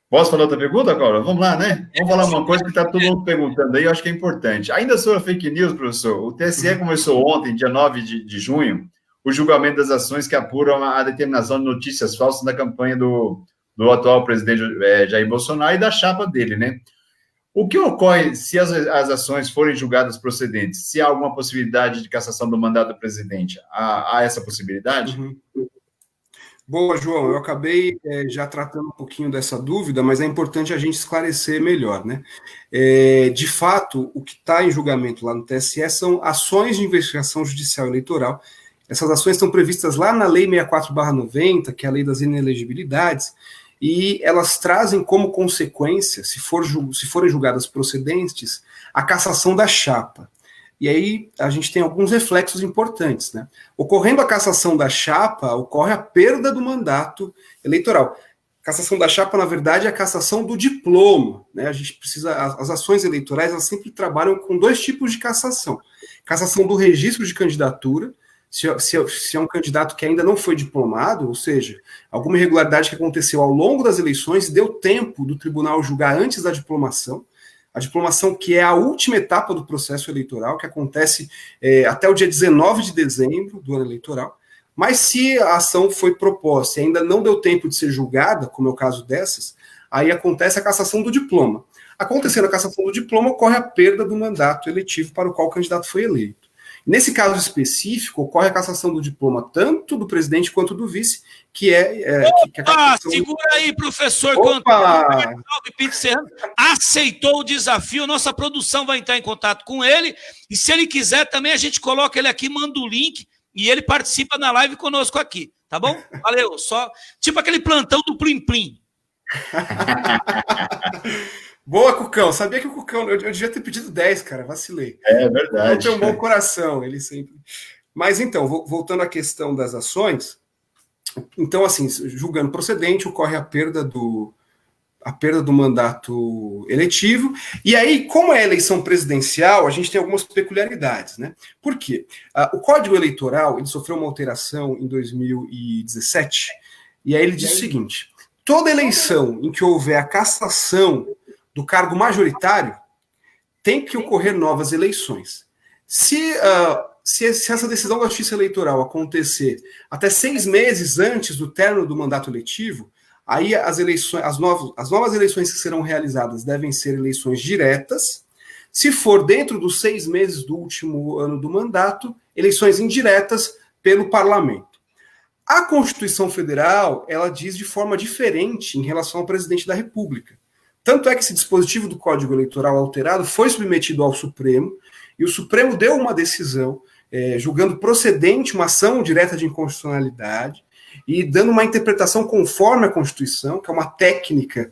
Posso falar outra pergunta, Cobra? Vamos lá, né? Vamos falar uma coisa que está todo mundo perguntando aí, eu acho que é importante. Ainda sobre a fake news, professor, o TSE começou ontem, dia 9 de junho, o julgamento das ações que apuram a determinação de notícias falsas na campanha do atual presidente Jair Bolsonaro e da chapa dele, né? O que ocorre se as ações forem julgadas procedentes? Se há alguma possibilidade de cassação do mandato do presidente? Há essa possibilidade? Uhum. Boa, João. Eu acabei já tratando um pouquinho dessa dúvida, mas é importante a gente esclarecer melhor, né? De fato, o que está em julgamento lá no TSE são ações de investigação judicial eleitoral. Essas ações estão previstas lá na Lei 64/90, que é a Lei das Inelegibilidades, e elas trazem como consequência, se forem julgadas procedentes, a cassação da chapa. E aí a gente tem alguns reflexos importantes, né? Ocorrendo a cassação da chapa, ocorre a perda do mandato eleitoral. Cassação da chapa, na verdade, é a cassação do diploma, né? A gente precisa, as ações eleitorais, elas sempre trabalham com 2 tipos de cassação. Cassação do registro de candidatura, se é um candidato que ainda não foi diplomado, ou seja, alguma irregularidade que aconteceu ao longo das eleições, deu tempo do tribunal julgar antes da diplomação. A diplomação, que é a última etapa do processo eleitoral, que acontece até o dia 19 de dezembro do ano eleitoral. Mas se a ação foi proposta e ainda não deu tempo de ser julgada, como é o caso dessas, aí acontece a cassação do diploma. Acontecendo a cassação do diploma, ocorre a perda do mandato eletivo para o qual o candidato foi eleito. Nesse caso específico, ocorre a cassação do diploma tanto do presidente quanto do vice, que é... segura aí, professor. Aceitou o desafio, nossa produção vai entrar em contato com ele, e se ele quiser também a gente coloca ele aqui, manda o link, e ele participa na live conosco aqui, tá bom? Valeu, só tipo aquele plantão do Plim Plim. Boa, Cucão. Sabia que o Cucão... Eu devia ter pedido 10, cara. Vacilei. É verdade. Ele tem um bom coração, ele sempre... Mas, então, voltando à questão das ações, então, assim, julgando procedente, ocorre a perda do mandato eletivo. E aí, como é a eleição presidencial, a gente tem algumas peculiaridades, né? Por quê? O Código Eleitoral, ele sofreu uma alteração em 2017, e aí ele diz o seguinte: toda eleição em que houver a cassação do cargo majoritário, tem que ocorrer novas eleições. Se essa decisão da Justiça Eleitoral acontecer até 6 meses antes do término do mandato eletivo, aí as novas eleições que serão realizadas devem ser eleições diretas. Se for dentro dos 6 meses do último ano do mandato, eleições indiretas pelo parlamento. A Constituição Federal, ela diz de forma diferente em relação ao presidente da República. Tanto é que esse dispositivo do Código Eleitoral alterado foi submetido ao Supremo, e o Supremo deu uma decisão julgando procedente uma ação direta de inconstitucionalidade e dando uma interpretação conforme a Constituição, que é uma técnica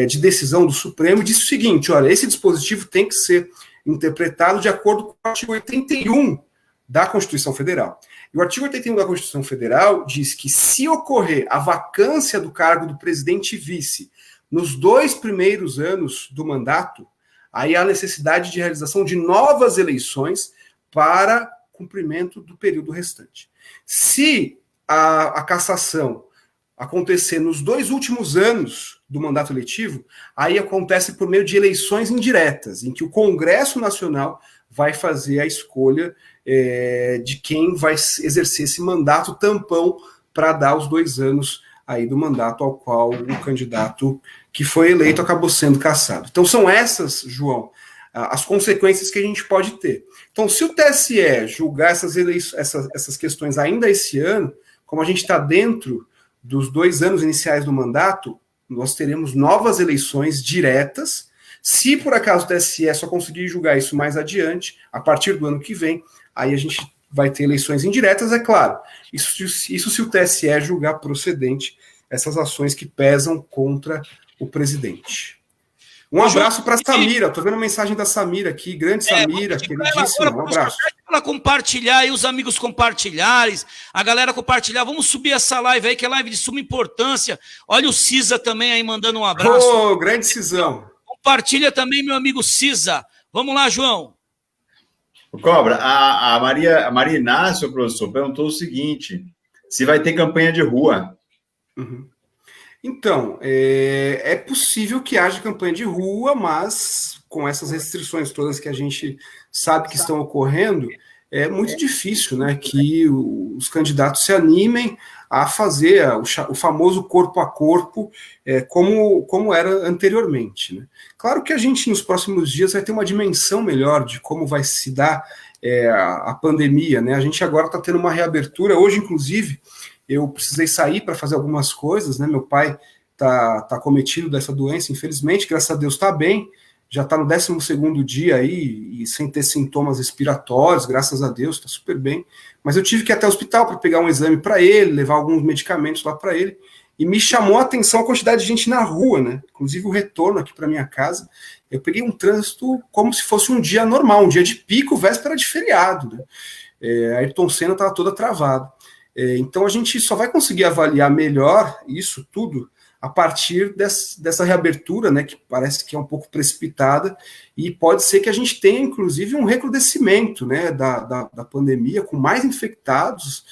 de decisão do Supremo, e disse o seguinte: olha, esse dispositivo tem que ser interpretado de acordo com o artigo 81 da Constituição Federal. E o artigo 81 da Constituição Federal diz que se ocorrer a vacância do cargo do presidente e vice nos 2 primeiros anos do mandato, aí há necessidade de realização de novas eleições para cumprimento do período restante. Se a cassação acontecer nos 2 últimos anos do mandato eletivo, aí acontece por meio de eleições indiretas, em que o Congresso Nacional vai fazer a escolha de quem vai exercer esse mandato tampão para dar os 2 anos aí do mandato ao qual o candidato que foi eleito acabou sendo cassado. Então são essas, João, as consequências que a gente pode ter. Então, se o TSE julgar essas questões ainda esse ano, como a gente está dentro dos 2 anos iniciais do mandato, nós teremos novas eleições diretas. Se por acaso o TSE só conseguir julgar isso mais adiante, a partir do ano que vem, aí a gente vai ter eleições indiretas, é claro. Isso se o TSE julgar procedente essas ações que pesam contra o presidente. Um abraço para a Samira. Estou vendo a mensagem da Samira aqui. Grande Samira, queridíssima. Um abraço. Para compartilhar e os amigos compartilharem, a galera compartilhar. Vamos subir essa live aí, que é live de suma importância. Olha o Cisa também aí mandando um abraço. Ô, grande Cisão. Compartilha também, meu amigo Cisa. Vamos lá, João. Cobra, a Maria Inácio, professor, perguntou o seguinte: se vai ter campanha de rua. Uhum. Então, é possível que haja campanha de rua, mas com essas restrições todas que a gente sabe que estão ocorrendo, é muito difícil, né, que os candidatos se animem a fazer o famoso corpo a corpo, como era anteriormente, né? Claro que a gente, nos próximos dias, vai ter uma dimensão melhor de como vai se dar a pandemia, né? A gente agora está tendo uma reabertura. Hoje, inclusive, eu precisei sair para fazer algumas coisas, né? Meu pai tá cometido dessa doença, infelizmente, graças a Deus está bem, já está no 12º dia aí, e sem ter sintomas respiratórios, graças a Deus, está super bem. Mas eu tive que ir até o hospital para pegar um exame para ele, levar alguns medicamentos lá para ele, e me chamou a atenção a quantidade de gente na rua, né? Inclusive o retorno aqui para minha casa, eu peguei um trânsito como se fosse um dia normal, um dia de pico, véspera de feriado, né? A Ayrton Senna estava toda travada. Então a gente só vai conseguir avaliar melhor isso tudo a partir dessa reabertura, né, que parece que é um pouco precipitada, e pode ser que a gente tenha, inclusive, um recrudescimento, né, da pandemia, com mais infectados,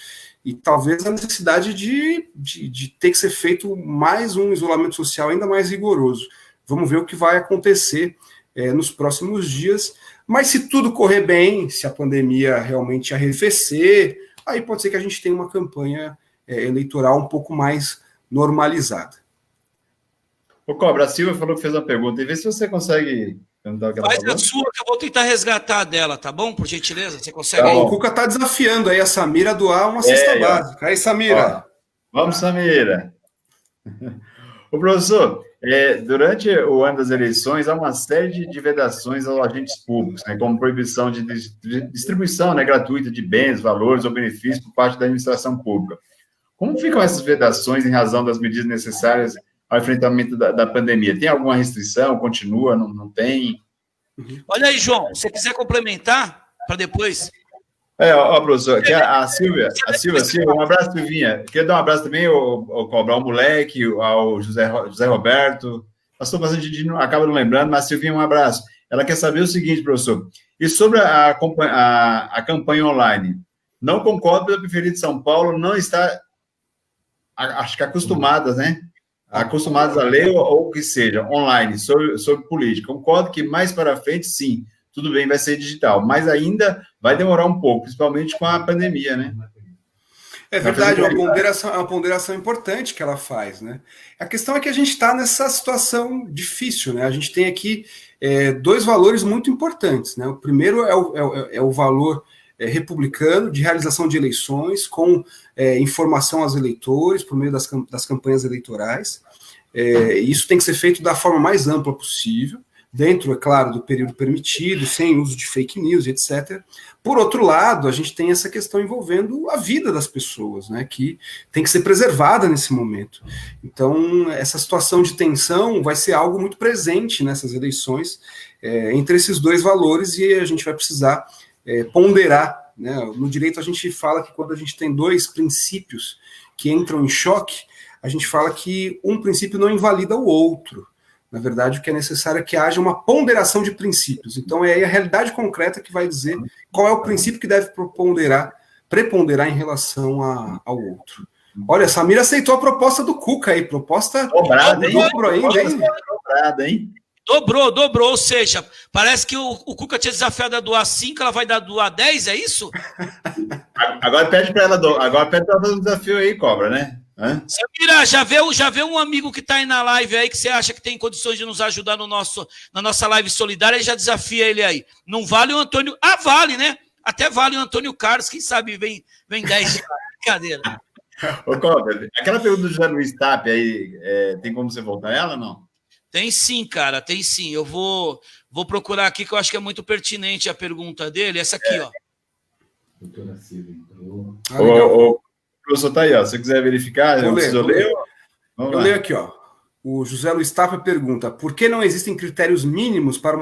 e talvez a necessidade de ter que ser feito mais um isolamento social ainda mais rigoroso. Vamos ver o que vai acontecer nos próximos dias, mas se tudo correr bem, se a pandemia realmente arrefecer, aí pode ser que a gente tenha uma campanha eleitoral um pouco mais normalizada. Ô, Cobra, a Silvia falou que fez uma pergunta, e vê se você consegue perguntar o que ela falou. Faz a sua, que eu vou tentar resgatar dela, tá bom? Por gentileza, você consegue? O Cuca tá desafiando aí a Samira a doar uma cesta básica. Aí, Samira. Ó, vamos, Samira. O professor, durante o ano das eleições, há uma série de vedações aos agentes públicos, né, como proibição de distribuição, né, gratuita de bens, valores ou benefícios por parte da administração pública. Como ficam essas vedações em razão das medidas necessárias ao enfrentamento da pandemia? Tem alguma restrição? Continua? Não tem? Olha aí, João, se você quiser complementar, para depois... Professor, aqui a Silvia, um abraço, Silvinha. Queria dar um abraço também ao Cobra, ao moleque, ao José Roberto. Passou bastante gente, acaba não lembrando, mas Silvinha, um abraço. Ela quer saber o seguinte, professor, e sobre a campanha online? Não concordo pela periferia de São Paulo, não está, acho que acostumadas, né? Acostumadas a ler ou o que seja, online, sobre política. Concordo que mais para frente, sim, tudo bem, vai ser digital, mas ainda vai demorar um pouco, principalmente com a pandemia, né? É verdade, é uma ponderação importante que ela faz, né? A questão é que a gente está nessa situação difícil, né? A gente tem aqui 2 valores muito importantes, né? O primeiro é o valor republicano de realização de eleições, com informação aos eleitores por meio das campanhas eleitorais. Isso tem que ser feito da forma mais ampla possível, dentro, é claro, do período permitido, sem uso de fake news, etc. Por outro lado, a gente tem essa questão envolvendo a vida das pessoas, né, que tem que ser preservada nesse momento. Então, essa situação de tensão vai ser algo muito presente nessas eleições, entre esses 2 valores, e a gente vai precisar ponderar, né? No direito a gente fala que quando a gente tem 2 princípios que entram em choque, a gente fala que um princípio não invalida o outro. Na verdade, o que é necessário é que haja uma ponderação de princípios. Então, é a realidade concreta que vai dizer qual é o princípio que deve preponderar em relação ao outro. Olha, a Samira aceitou a proposta do Cuca aí, proposta dobrada, hein? Dobrada, hein? Dobrou, ou seja, parece que o Cuca tinha desafiado a doar 5, ela vai doar 10, é isso? Agora pede para ela fazer um desafio aí, Cobra, né? Samira, já vê um amigo que está aí na live aí que você acha que tem condições de nos ajudar na nossa live solidária e já desafia ele aí. Não vale o Antônio... vale, né? Até vale o Antônio Carlos, quem sabe vem 10 de brincadeira. Ô, Cobra, aquela pergunta do José Luiz Tape aí, tem como você voltar ela ou não? Tem sim, cara, tem sim. Eu vou procurar aqui, que eu acho que é muito pertinente a pergunta dele. Essa aqui, ó. Doutora Silvia entrou. O professor tá aí, ó. Se você quiser verificar, Vou ler. Vamos Eu lá. leio aqui, ó. O José Luiz Tapa pergunta: por que não existem critérios mínimos para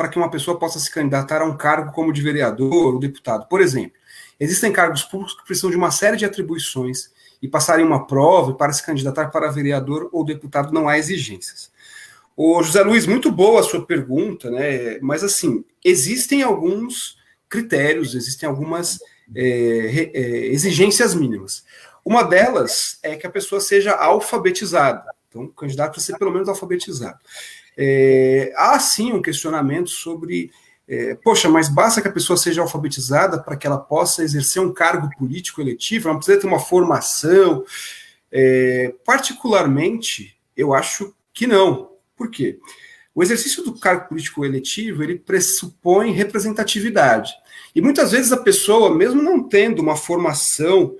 que uma pessoa possa se candidatar a um cargo como de vereador ou deputado? Por exemplo, existem cargos públicos que precisam de uma série de atribuições e passarem uma prova, e para se candidatar para vereador ou deputado não há exigências. Ô, José Luiz, muito boa a sua pergunta, né? Mas, assim, existem alguns critérios, existem algumas exigências mínimas. Uma delas é que a pessoa seja alfabetizada. Então, o candidato precisa ser pelo menos alfabetizado. Há, sim, um questionamento sobre... poxa, mas basta que a pessoa seja alfabetizada para que ela possa exercer um cargo político eletivo? Ela não precisa ter uma formação? Particularmente, eu acho que não. Por quê? O exercício do cargo político eletivo, ele pressupõe representatividade. E muitas vezes a pessoa, mesmo não tendo uma formação,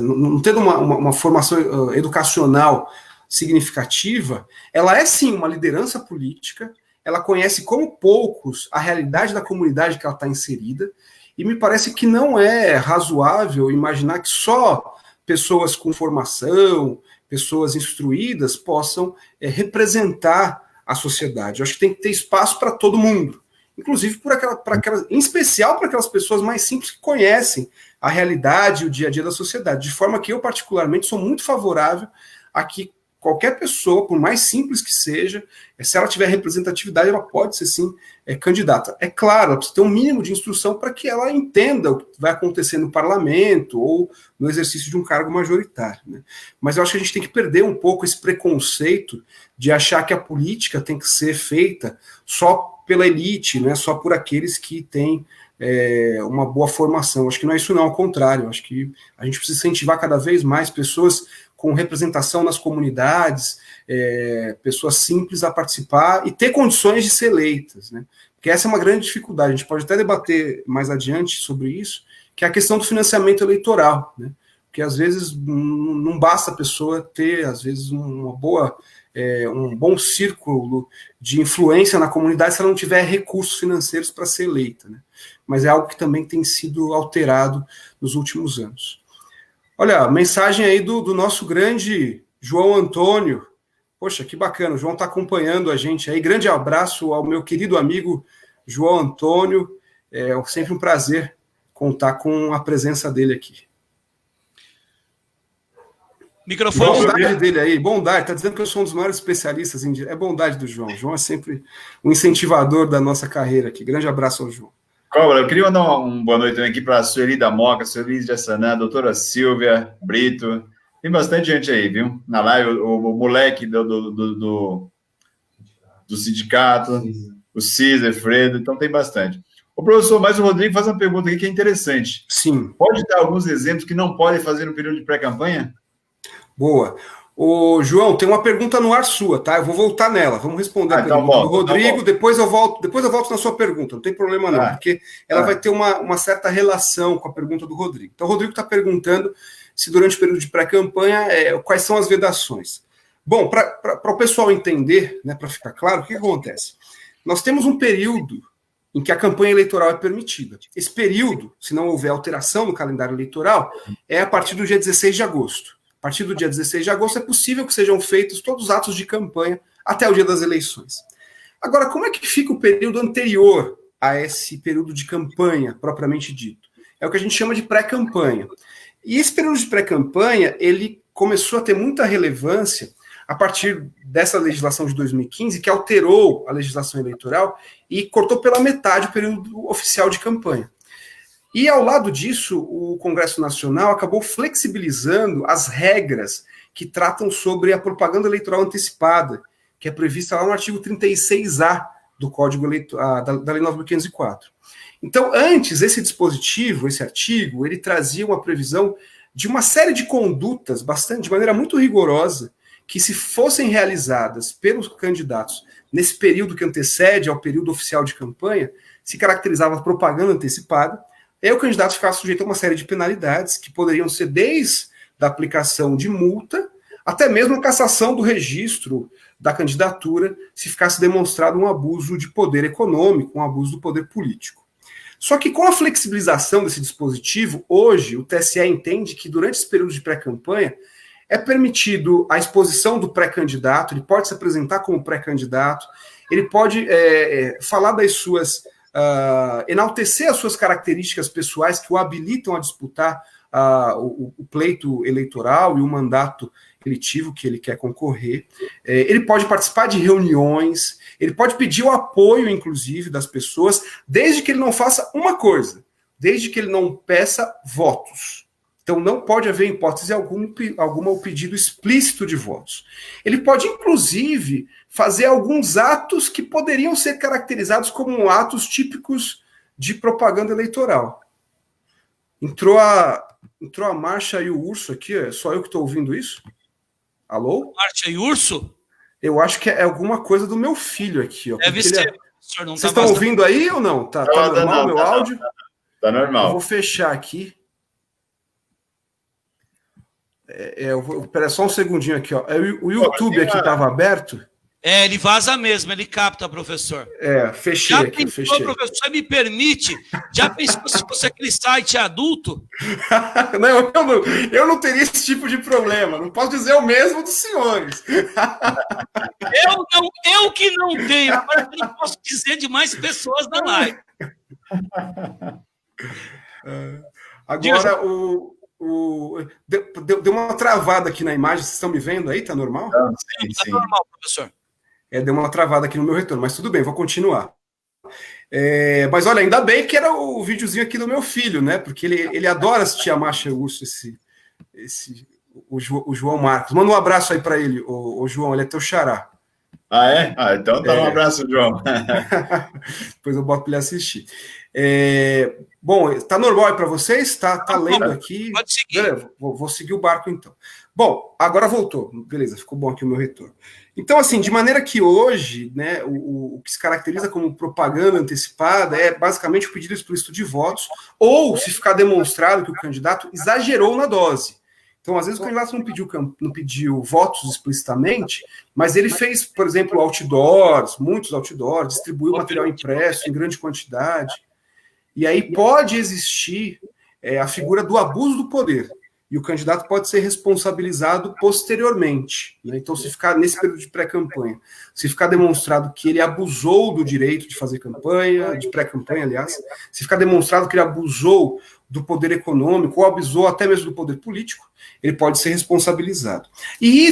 não tendo uma formação educacional significativa, ela é sim uma liderança política, ela conhece como poucos a realidade da comunidade que ela está inserida, e me parece que não é razoável imaginar que só pessoas com formação, pessoas instruídas possam representar a sociedade. Eu acho que tem que ter espaço para todo mundo, inclusive em especial para aquelas pessoas mais simples que conhecem a realidade e o dia a dia da sociedade, de forma que eu, particularmente, sou muito favorável a que qualquer pessoa, por mais simples que seja, se ela tiver representatividade, ela pode ser, sim, candidata. É claro, ela precisa ter um mínimo de instrução para que ela entenda o que vai acontecer no parlamento ou no exercício de um cargo majoritário, né? Mas eu acho que a gente tem que perder um pouco esse preconceito de achar que a política tem que ser feita só pela elite, né, só por aqueles que têm uma boa formação. Acho que não é isso não, ao contrário. Acho que a gente precisa incentivar cada vez mais pessoas com representação nas comunidades, pessoas simples a participar e ter condições de ser eleitas, né? Porque essa é uma grande dificuldade. A gente pode até debater mais adiante sobre isso, que é a questão do financiamento eleitoral, né? Porque às vezes não basta a pessoa ter, às vezes, um bom círculo de influência na comunidade se ela não tiver recursos financeiros para ser eleita, né? Mas é algo que também tem sido alterado nos últimos anos. Olha, mensagem aí do nosso grande João Antônio. Poxa, que bacana, o João está acompanhando a gente aí. Grande abraço ao meu querido amigo João Antônio. É sempre um prazer contar com a presença dele aqui. Microfone. Bondade dele aí, bondade. Está dizendo que eu sou um dos maiores especialistas em... É bondade do João. O João é sempre um incentivador da nossa carreira aqui. Grande abraço ao João. Cobra, eu queria mandar uma boa noite também aqui para a Sueli da Moca, Sueli de Assanã, doutora Silvia, Brito. Tem bastante gente aí, viu? Na live, o moleque do sindicato, o César, Fredo, então tem bastante. O professor, mas o Rodrigo faz uma pergunta aqui que é interessante. Sim. Pode dar alguns exemplos que não podem fazer no período de pré-campanha? Boa. Ô, João, tem uma pergunta no ar sua, tá? Eu vou voltar nela. Vamos responder a pergunta do Rodrigo, depois eu volto na sua pergunta, não tem problema não, porque ela vai ter uma certa relação com a pergunta do Rodrigo. Então, o Rodrigo está perguntando se durante o período de pré-campanha, quais são as vedações. Bom, para o pessoal entender, né, para ficar claro, o que acontece? Nós temos um período em que a campanha eleitoral é permitida. Esse período, se não houver alteração no calendário eleitoral, é a partir do dia 16 de agosto. A partir do dia 16 de agosto é possível que sejam feitos todos os atos de campanha até o dia das eleições. Agora, como é que fica o período anterior a esse período de campanha, propriamente dito? É o que a gente chama de pré-campanha. E esse período de pré-campanha, ele começou a ter muita relevância a partir dessa legislação de 2015, que alterou a legislação eleitoral e cortou pela metade o período oficial de campanha. E, ao lado disso, o Congresso Nacional acabou flexibilizando as regras que tratam sobre a propaganda eleitoral antecipada, que é prevista lá no artigo 36A do Código Eleitoral, da Lei 9.504. Então, antes, esse dispositivo, esse artigo, ele trazia uma previsão de uma série de condutas, de maneira muito rigorosa, que, se fossem realizadas pelos candidatos nesse período que antecede ao período oficial de campanha, se caracterizava propaganda antecipada, E o candidato ficava sujeito a uma série de penalidades que poderiam ser desde a aplicação de multa até mesmo a cassação do registro da candidatura se ficasse demonstrado um abuso de poder econômico, um abuso do poder político. Só que com a flexibilização desse dispositivo, hoje o TSE entende que durante esse período de pré-campanha é permitido a exposição do pré-candidato, ele pode se apresentar como pré-candidato, ele pode falar das suas, enaltecer as suas características pessoais que o habilitam a disputar o pleito eleitoral e o mandato eletivo que ele quer concorrer. Ele pode participar de reuniões, ele pode pedir o apoio, inclusive, das pessoas, desde que ele não faça uma coisa, desde que ele não peça votos. Então, não pode haver, em hipótese alguma, o pedido explícito de votos. Ele pode, inclusive, fazer alguns atos que poderiam ser caracterizados como atos típicos de propaganda eleitoral. Entrou a Marcha e o Urso aqui, é só eu que estou ouvindo isso? Alô? Marcha e Urso? Eu acho que é alguma coisa do meu filho aqui. Ó, deve ser. Vocês estão ouvindo aí ou não? Tá normal o meu áudio? Tá normal. Eu vou fechar aqui. Espera só um segundinho aqui. Ó. O YouTube aqui estava aberto. Ele vaza mesmo, ele capta, professor. Fechei já aqui, pensou, fechei. Professor, me permite? Já pensou se fosse aquele site adulto? Não, eu não teria esse tipo de problema. Não posso dizer o mesmo dos senhores. Eu que não tenho. Agora eu não posso dizer de mais pessoas na live. Agora, deu uma travada aqui na imagem. Vocês estão me vendo aí? Tá normal? Sim. Tá normal, professor. Deu uma travada aqui no meu retorno, mas tudo bem, vou continuar. Mas olha, ainda bem que era o videozinho aqui do meu filho, né? Porque ele adora assistir a Marcha e o Urso, o João Marcos. Manda um abraço aí para ele, o João, ele é teu xará. É? Então tá, um abraço, João. Depois eu boto para ele assistir. Bom, tá normal aí para vocês? Tá lendo aqui? Pode seguir. Beleza, vou seguir o barco então. Bom, agora voltou. Beleza, ficou bom aqui o meu retorno. Então, assim, de maneira que hoje, né, o que se caracteriza como propaganda antecipada é basicamente o pedido explícito de votos, ou se ficar demonstrado que o candidato exagerou na dose. Então, às vezes, o candidato não pediu votos explicitamente, mas ele fez, por exemplo, outdoors, muitos outdoors, distribuiu material impresso em grande quantidade. E aí pode existir a figura do abuso do poder. E o candidato pode ser responsabilizado posteriormente. Né? Então, se ficar nesse período de pré-campanha, se ficar demonstrado que ele abusou do direito de fazer campanha, de pré-campanha, aliás, se ficar demonstrado que ele abusou do poder econômico, ou abusou até mesmo do poder político, ele pode ser responsabilizado. E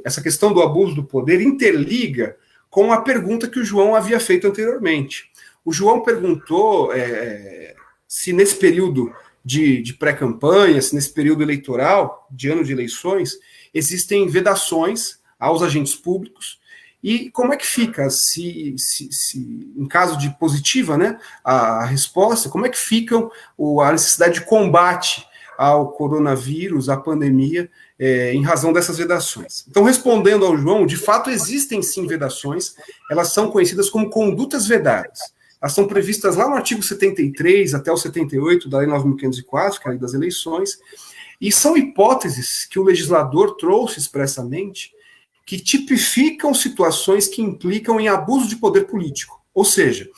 essa questão do abuso do poder, interliga com a pergunta que o João havia feito anteriormente. O João perguntou se nesse período de pré-campanha, se nesse período eleitoral, de ano de eleições, existem vedações aos agentes públicos, e como é que fica, se em caso de positiva, né, a resposta, como é que ficam a necessidade de combate ao coronavírus, à pandemia, em razão dessas vedações. Então, respondendo ao João, de fato existem sim vedações, elas são conhecidas como condutas vedadas. Elas são previstas lá no artigo 73 até o 78 da Lei 9.504, que é a Lei das Eleições, e são hipóteses que o legislador trouxe expressamente que tipificam situações que implicam em abuso de poder político. Ou seja,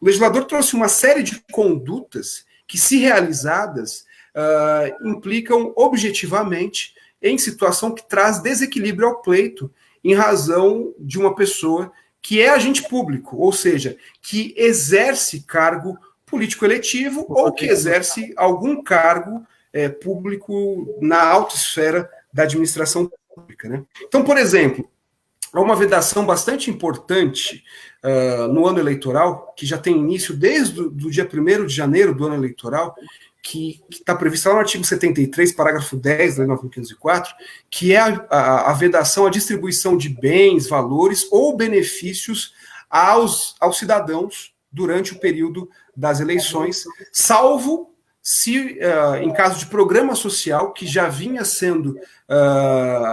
o legislador trouxe uma série de condutas que, se realizadas, implicam objetivamente em situação que traz desequilíbrio ao pleito em razão de uma pessoa que é agente público, ou seja, que exerce cargo político eletivo ou que exerce algum cargo público na alta esfera da administração pública. Né? Então, por exemplo, há uma vedação bastante importante no ano eleitoral, que já tem início desde o dia 1º de janeiro do ano eleitoral, que está prevista lá no artigo 73, parágrafo 10 da Lei 9.504, que é a vedação à distribuição de bens, valores ou benefícios aos cidadãos durante o período das eleições, salvo se, em caso de programa social que já vinha sendo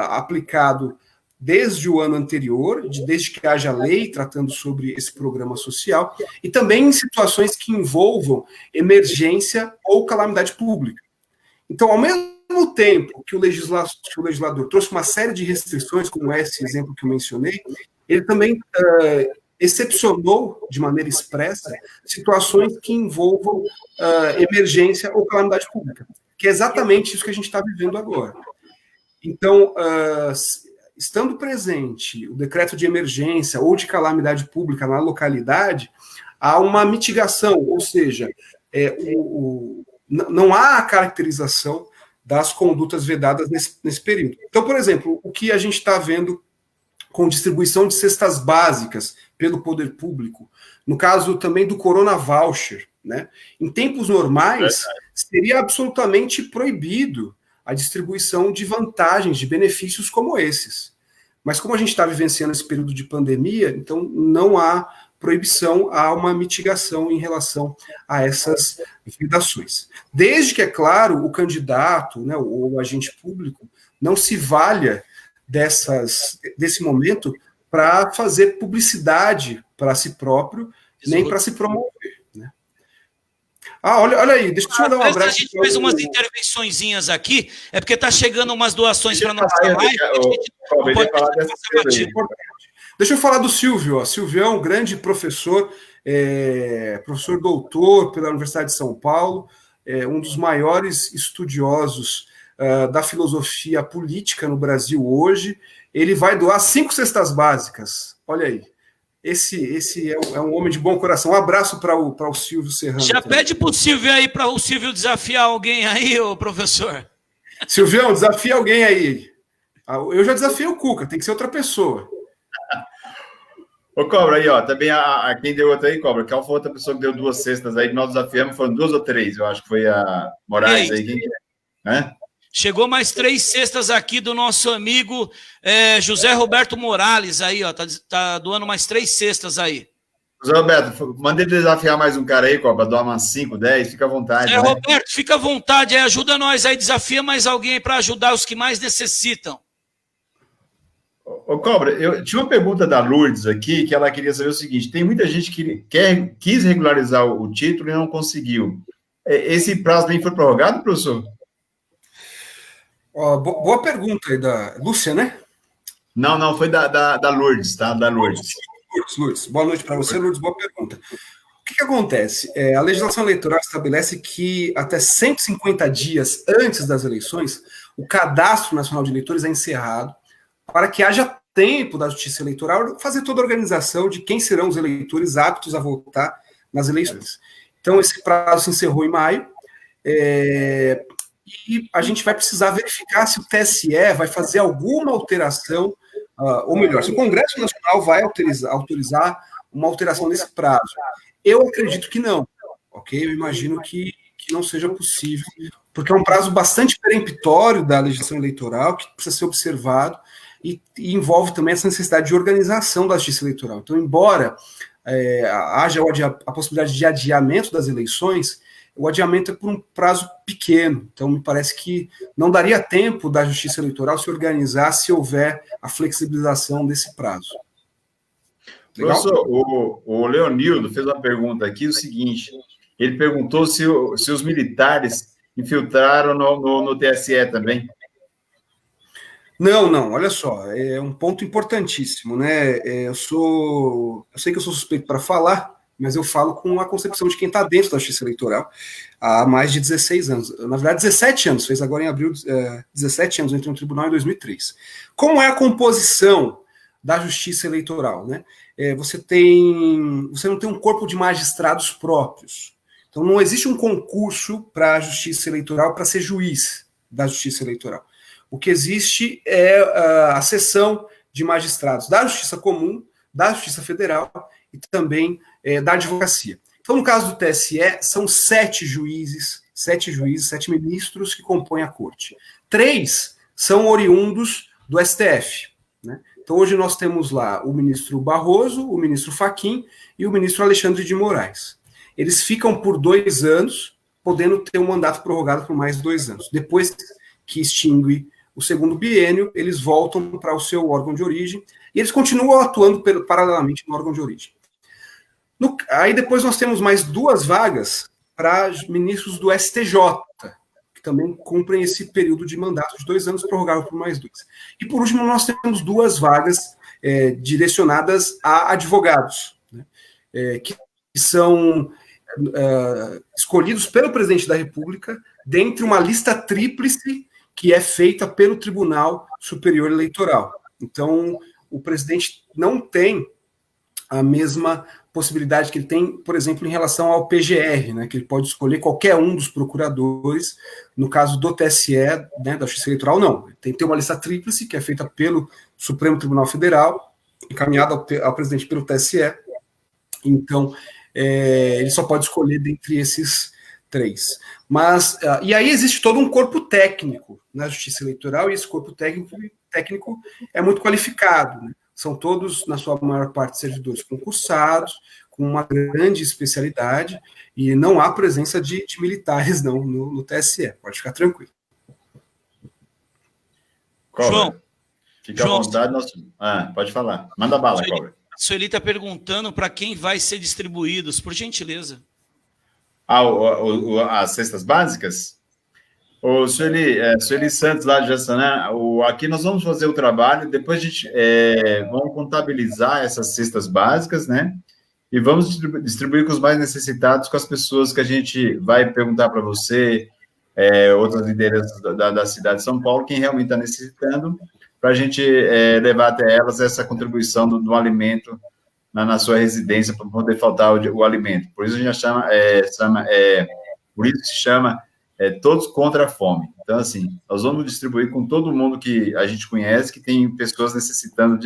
aplicado desde o ano anterior, desde que haja lei tratando sobre esse programa social, e também em situações que envolvam emergência ou calamidade pública. Então, ao mesmo tempo que o legislador trouxe uma série de restrições, como esse exemplo que eu mencionei, ele também excepcionou de maneira expressa situações que envolvam emergência ou calamidade pública, que é exatamente isso que a gente está vivendo agora. Então, estando presente o decreto de emergência ou de calamidade pública na localidade, há uma mitigação, ou seja, não há a caracterização das condutas vedadas nesse período. Então, por exemplo, o que a gente está vendo com distribuição de cestas básicas pelo poder público, no caso também do Corona Voucher, né? Em tempos normais, seria absolutamente proibido a distribuição de vantagens, de benefícios como esses. Mas como a gente está vivenciando esse período de pandemia, então não há proibição, há uma mitigação em relação a essas vedações. Desde que, é claro, o candidato, né, ou o agente público não se valha desse momento para fazer publicidade para si próprio, nem para se promover. Né? Olha aí, deixa eu dar um abraço. A gente fez umas intervençõezinhas aqui, é porque está chegando umas doações para nossa live. Deixa eu falar do Silvio. Ó. Silvio é um grande professor, professor doutor pela Universidade de São Paulo, um dos maiores estudiosos da filosofia política no Brasil hoje. Ele vai doar 5 cestas básicas. Olha aí. Esse é um homem de bom coração. Um abraço para o Silvio Serrano. Já também. Pede para o Silvio aí, para o Silvio desafiar alguém aí, ô professor. Silvião, desafia alguém aí. Eu já desafiei o Cuca, tem que ser outra pessoa. Ô, Cobra, aí, ó, também quem deu outra aí, Cobra, qual foi outra pessoa que deu 2 cestas aí, que nós desafiamos, foram 2 ou 3, eu acho que foi a Moraes aí, quem é? Chegou mais 3 cestas aqui do nosso amigo José Roberto Morales aí, ó, tá doando mais 3 cestas aí. José Roberto, mandei desafiar mais um cara aí, Cobra, doar umas 5, 10, fica à vontade. José Roberto, fica à vontade, ajuda nós aí, desafia mais alguém para ajudar os que mais necessitam. Ô, Cobra, eu tinha uma pergunta da Lourdes aqui, que ela queria saber o seguinte, tem muita gente que quis regularizar o título e não conseguiu. Esse prazo nem foi prorrogado, professor? Boa pergunta aí da Lúcia, né? Não, foi da Lourdes, tá? Da Lourdes. Lourdes, boa noite para você, Lourdes, boa pergunta. O que acontece? A legislação eleitoral estabelece que até 150 dias antes das eleições, o Cadastro Nacional de Eleitores é encerrado para que haja tempo da Justiça Eleitoral fazer toda a organização de quem serão os eleitores aptos a votar nas eleições. Então, esse prazo se encerrou em maio, e a gente vai precisar verificar se o TSE vai fazer alguma alteração, ou melhor, se o Congresso Nacional vai autorizar uma alteração nesse prazo. Eu acredito que não, ok? Eu imagino que não seja possível, porque é um prazo bastante peremptório da legislação eleitoral, que precisa ser observado, e envolve também essa necessidade de organização da justiça eleitoral. Então, embora haja a possibilidade de adiamento das eleições, o adiamento é por um prazo pequeno. Então, me parece que não daria tempo da justiça eleitoral se organizar se houver a flexibilização desse prazo. Legal? Professor, o Leonildo fez uma pergunta aqui, o seguinte, ele perguntou se os militares infiltraram no TSE também. Não, olha só, é um ponto importantíssimo, né? Eu sei que eu sou suspeito para falar, mas eu falo com a concepção de quem está dentro da justiça eleitoral há mais de 16 anos. Na verdade, 17 anos, fez agora em abril, 17 anos, eu entrei no tribunal em 2003. Como é a composição da justiça eleitoral, né? Você não tem um corpo de magistrados próprios. Então, não existe um concurso para a justiça eleitoral para ser juiz da justiça eleitoral. O que existe é a seção de magistrados da Justiça Comum, da Justiça Federal e também da Advocacia. Então, no caso do TSE, são 7 juízes, 7 ministros que compõem a corte. 3 são oriundos do STF. Né? Então, hoje nós temos lá o ministro Barroso, o ministro Fachin e o ministro Alexandre de Moraes. Eles ficam por 2 anos, podendo ter um mandato prorrogado por mais 2 anos, depois que extingue o segundo biênio, eles voltam para o seu órgão de origem, e eles continuam atuando paralelamente no órgão de origem. Aí depois nós temos mais 2 vagas para ministros do STJ, que também cumprem esse período de mandato de 2 anos, prorrogável por mais 2. E por último, nós temos 2 vagas direcionadas a advogados, né, que são escolhidos pelo presidente da República dentre uma lista tríplice que é feita pelo Tribunal Superior Eleitoral. Então, o presidente não tem a mesma possibilidade que ele tem, por exemplo, em relação ao PGR, né, que ele pode escolher qualquer um dos procuradores. No caso do TSE, né, da Justiça Eleitoral, não. Tem que ter uma lista tríplice, que é feita pelo Supremo Tribunal Federal, encaminhada ao presidente pelo TSE. Então, ele só pode escolher dentre esses 3. Mas, e aí existe todo um corpo técnico na Justiça Eleitoral, e esse corpo técnico é muito qualificado, né? São todos, na sua maior parte, servidores concursados, com uma grande especialidade, e não há presença de militares, não, no TSE. Pode ficar tranquilo. Cobra, João, fica à vontade. Pode falar. Manda bala, Cobra. A Sueli está perguntando para quem vai ser distribuídos, por gentileza. As cestas básicas? O Sueli Santos, lá de Jassanã, aqui nós vamos fazer o trabalho, depois a gente vamos contabilizar essas cestas básicas, né? E vamos distribuir com os mais necessitados, com as pessoas que a gente vai perguntar para você, outras lideranças da cidade de São Paulo, quem realmente está necessitando, para a gente levar até elas essa contribuição do alimento na sua residência, para poder faltar o alimento. Por isso a gente por isso se chama Todos contra a Fome. Então, assim, nós vamos distribuir com todo mundo que a gente conhece, que tem pessoas necessitando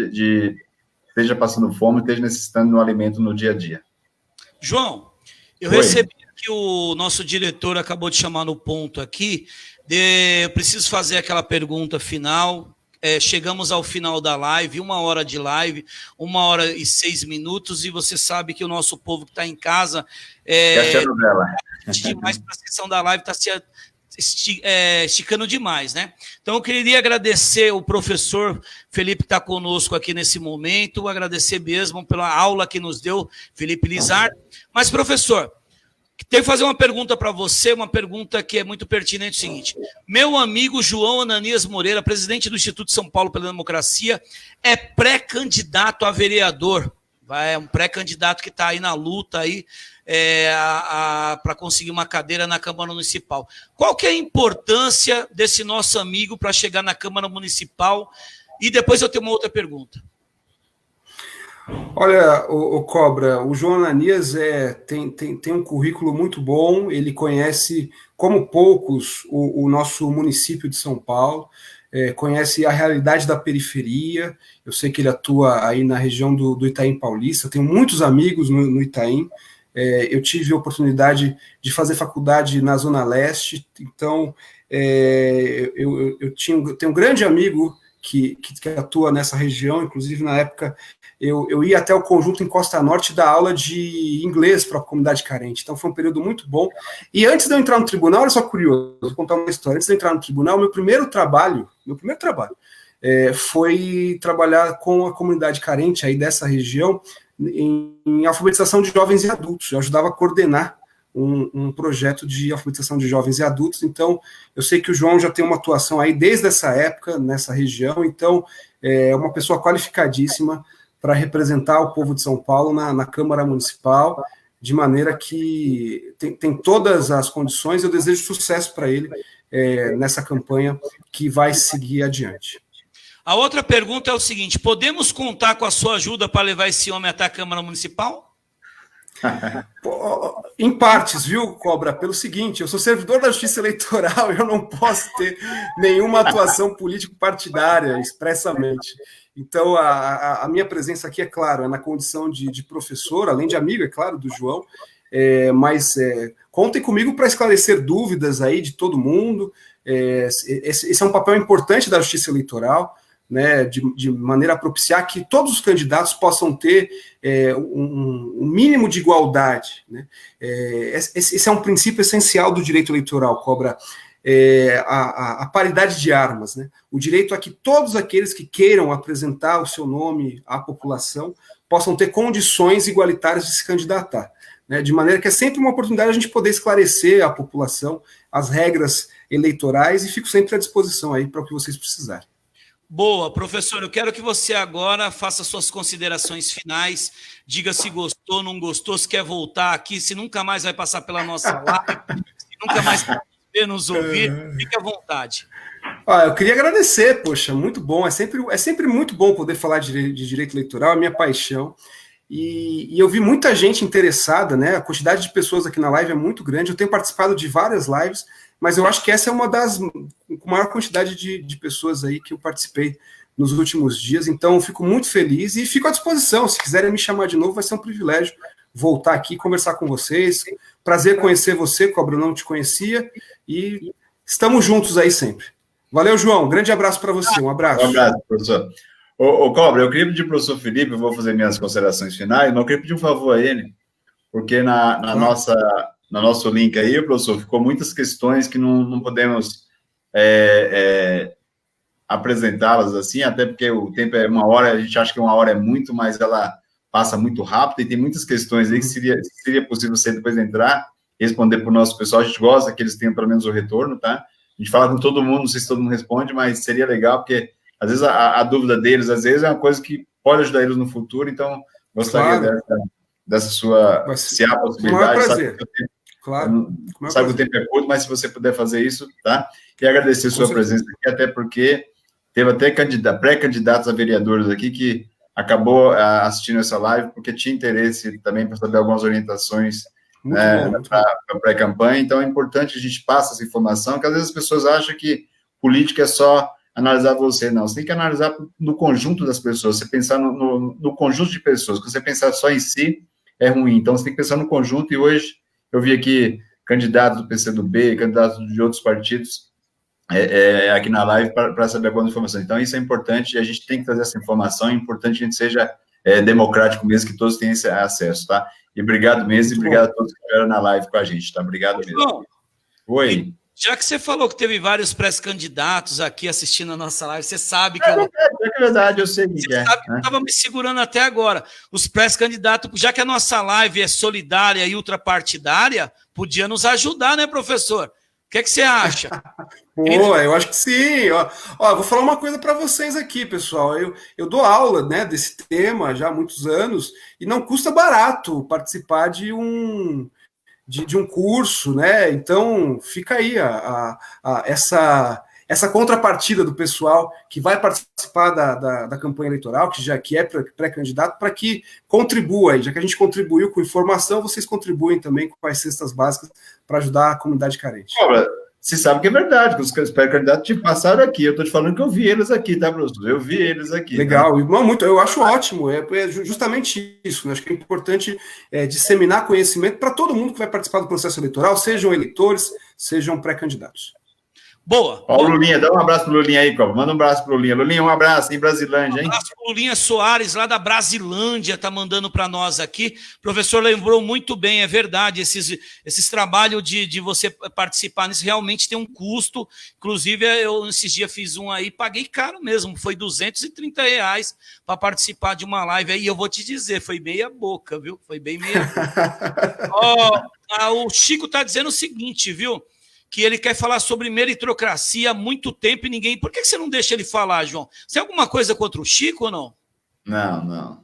esteja passando fome, esteja necessitando de um alimento no dia a dia. João, eu recebi que o nosso diretor acabou de chamar no ponto aqui, eu preciso fazer aquela pergunta final. Chegamos ao final da live, 1 hora de live, 1 hora e 6 minutos, e você sabe que o nosso povo que está em casa demais para a sessão da live, está se esticando demais, né? Então, eu queria agradecer o professor Felipe que está conosco aqui nesse momento, agradecer mesmo pela aula que nos deu, Felipe Lizardo. Mas, professor, tenho que fazer uma pergunta para você, uma pergunta que é muito pertinente, o seguinte: meu amigo João Ananias Moreira, presidente do Instituto São Paulo pela Democracia, é pré-candidato a vereador, é um pré-candidato que está aí na luta aí, para conseguir uma cadeira na Câmara Municipal. Qual que é a importância desse nosso amigo para chegar na Câmara Municipal? E depois eu tenho uma outra pergunta. Olha, o Cobra, o João Ananias tem um currículo muito bom, ele conhece, como poucos, o nosso município de São Paulo, conhece a realidade da periferia. Eu sei que ele atua aí na região do Itaim Paulista, tenho muitos amigos no Itaim. Eu tive a oportunidade de fazer faculdade na Zona Leste, então eu tenho um grande amigo que atua nessa região. Inclusive, na época, eu ia até o conjunto em Costa Norte dar aula de inglês para a comunidade carente. Então, foi um período muito bom. E antes de eu entrar no tribunal, olha só curioso, vou contar uma história. Antes de eu entrar no tribunal, meu primeiro trabalho foi trabalhar com a comunidade carente aí dessa região em alfabetização de jovens e adultos. Eu ajudava a coordenar um projeto de alfabetização de jovens e adultos. Então, eu sei que o João já tem uma atuação aí desde essa época, nessa região. Então, é uma pessoa qualificadíssima para representar o povo de São Paulo na Câmara Municipal, de maneira que tem todas as condições. Eu desejo sucesso para ele nessa campanha que vai seguir adiante. A outra pergunta é o seguinte: podemos contar com a sua ajuda para levar esse homem até a Câmara Municipal? Em partes, viu, Cobra? Pelo seguinte, eu sou servidor da Justiça Eleitoral e eu não posso ter nenhuma atuação político-partidária expressamente. Então, a minha presença aqui, é claro, é na condição de professor, além de amigo, é claro, do João, mas contem comigo para esclarecer dúvidas aí de todo mundo. Esse é um papel importante da Justiça Eleitoral, né, de maneira a propiciar que todos os candidatos possam ter um mínimo de igualdade, né? Esse é um princípio essencial do direito eleitoral, Cobra. a paridade de armas, né? O direito a que todos aqueles que queiram apresentar o seu nome à população possam ter condições igualitárias de se candidatar, né? De maneira que é sempre uma oportunidade a gente poder esclarecer à população as regras eleitorais, e fico sempre à disposição aí para o que vocês precisarem. Boa, professor, eu quero que você agora faça suas considerações finais, diga se gostou, não gostou, se quer voltar aqui, se nunca mais vai passar pela nossa live, se nunca mais vai nos ouvir, fique à vontade. Eu queria agradecer, poxa, muito bom, é sempre muito bom poder falar de direito eleitoral, é minha paixão, e eu vi muita gente interessada, né? A quantidade de pessoas aqui na live é muito grande, eu tenho participado de várias lives, mas eu acho que essa é uma das com maior quantidade de pessoas aí que eu participei nos últimos dias, então fico muito feliz e fico à disposição. Se quiserem me chamar de novo, vai ser um privilégio voltar aqui, conversar com vocês. Prazer conhecer você, Cobra, eu não te conhecia, e estamos juntos aí sempre. Valeu, João, grande abraço para você, um abraço. Um abraço, professor. Ô, Cobra, eu queria pedir para o professor Felipe, eu vou fazer minhas considerações finais, mas eu queria pedir um favor a ele, porque no nosso link aí, professor, ficou muitas questões que não podemos apresentá-las assim, até porque o tempo é 1 hora, a gente acha que 1 hora é muito, mas ela passa muito rápido, e tem muitas questões aí que seria possível você depois entrar, responder para o nosso pessoal. A gente gosta que eles tenham pelo menos o retorno, tá? A gente fala com todo mundo, não sei se todo mundo responde, mas seria legal, porque às vezes a dúvida deles, às vezes, é uma coisa que pode ajudar eles no futuro, então gostaria dessa sua, se há possibilidade. Com prazer. Sabe que o tempo é curto, mas se você puder fazer isso, tá? E agradecer a sua presença aqui, até porque teve até pré-candidatos a vereadores aqui que acabou assistindo essa live, porque tinha interesse também para saber algumas orientações para a pré-campanha. Então é importante que a gente passe essa informação, que às vezes as pessoas acham que política é só analisar você. Não, você tem que analisar no conjunto das pessoas, você pensar no conjunto de pessoas. Se você pensar só em si, é ruim. Então você tem que pensar no conjunto, e hoje eu vi aqui candidatos do PCdoB, candidatos de outros partidos aqui na live para saber algumas informações. Então, isso é importante, e a gente tem que trazer essa informação, é importante que a gente seja democrático mesmo, que todos tenham esse acesso, tá? E obrigado mesmo, e obrigado a todos que estiveram na live com a gente, tá? Obrigado mesmo. Bom, oi. Já que você falou que teve vários pré-candidatos aqui assistindo a nossa live, você sabe que É verdade, eu sei que você sabe que eu estava me segurando até agora. Os pré-candidatos, já que a nossa live é solidária e ultrapartidária, podia nos ajudar, né, professor? O que é que você acha? Eu acho que sim. Vou falar uma coisa para vocês aqui, pessoal. Eu dou aula, né, desse tema já há muitos anos, e não custa barato participar de um curso, né? Então fica aí essa contrapartida do pessoal que vai participar da campanha eleitoral, que é pré-candidato, para que contribua, já que a gente contribuiu com informação, vocês contribuem também com as cestas básicas para ajudar a comunidade carente. Você sabe que é verdade, que os pré-candidatos te passaram aqui. Eu estou te falando que eu vi eles aqui, tá, professor? Eu vi eles aqui. Legal, tá? Muito, eu acho ótimo. É justamente isso, né? Acho que é importante disseminar conhecimento para todo mundo que vai participar do processo eleitoral, sejam eleitores, sejam pré-candidatos. Boa. Ó, o Lulinha, dá um abraço pro Lulinha aí, Coba. Manda um abraço pro Lulinha. Lulinha, um abraço em Brasilândia, hein? Um abraço pro Lulinha Soares, lá da Brasilândia, tá mandando para nós aqui. O professor lembrou muito bem, é verdade, esses trabalhos de você participar nisso realmente tem um custo. Inclusive, eu esses dias fiz um aí, paguei caro mesmo, foi R$230 para participar de uma live aí. Eu vou te dizer, foi meia boca, viu? Foi bem meia boca. O Chico tá dizendo o seguinte, viu? Que ele quer falar sobre meritocracia há muito tempo e ninguém... Por que você não deixa ele falar, João? Você tem alguma coisa contra o Chico ou não? Não.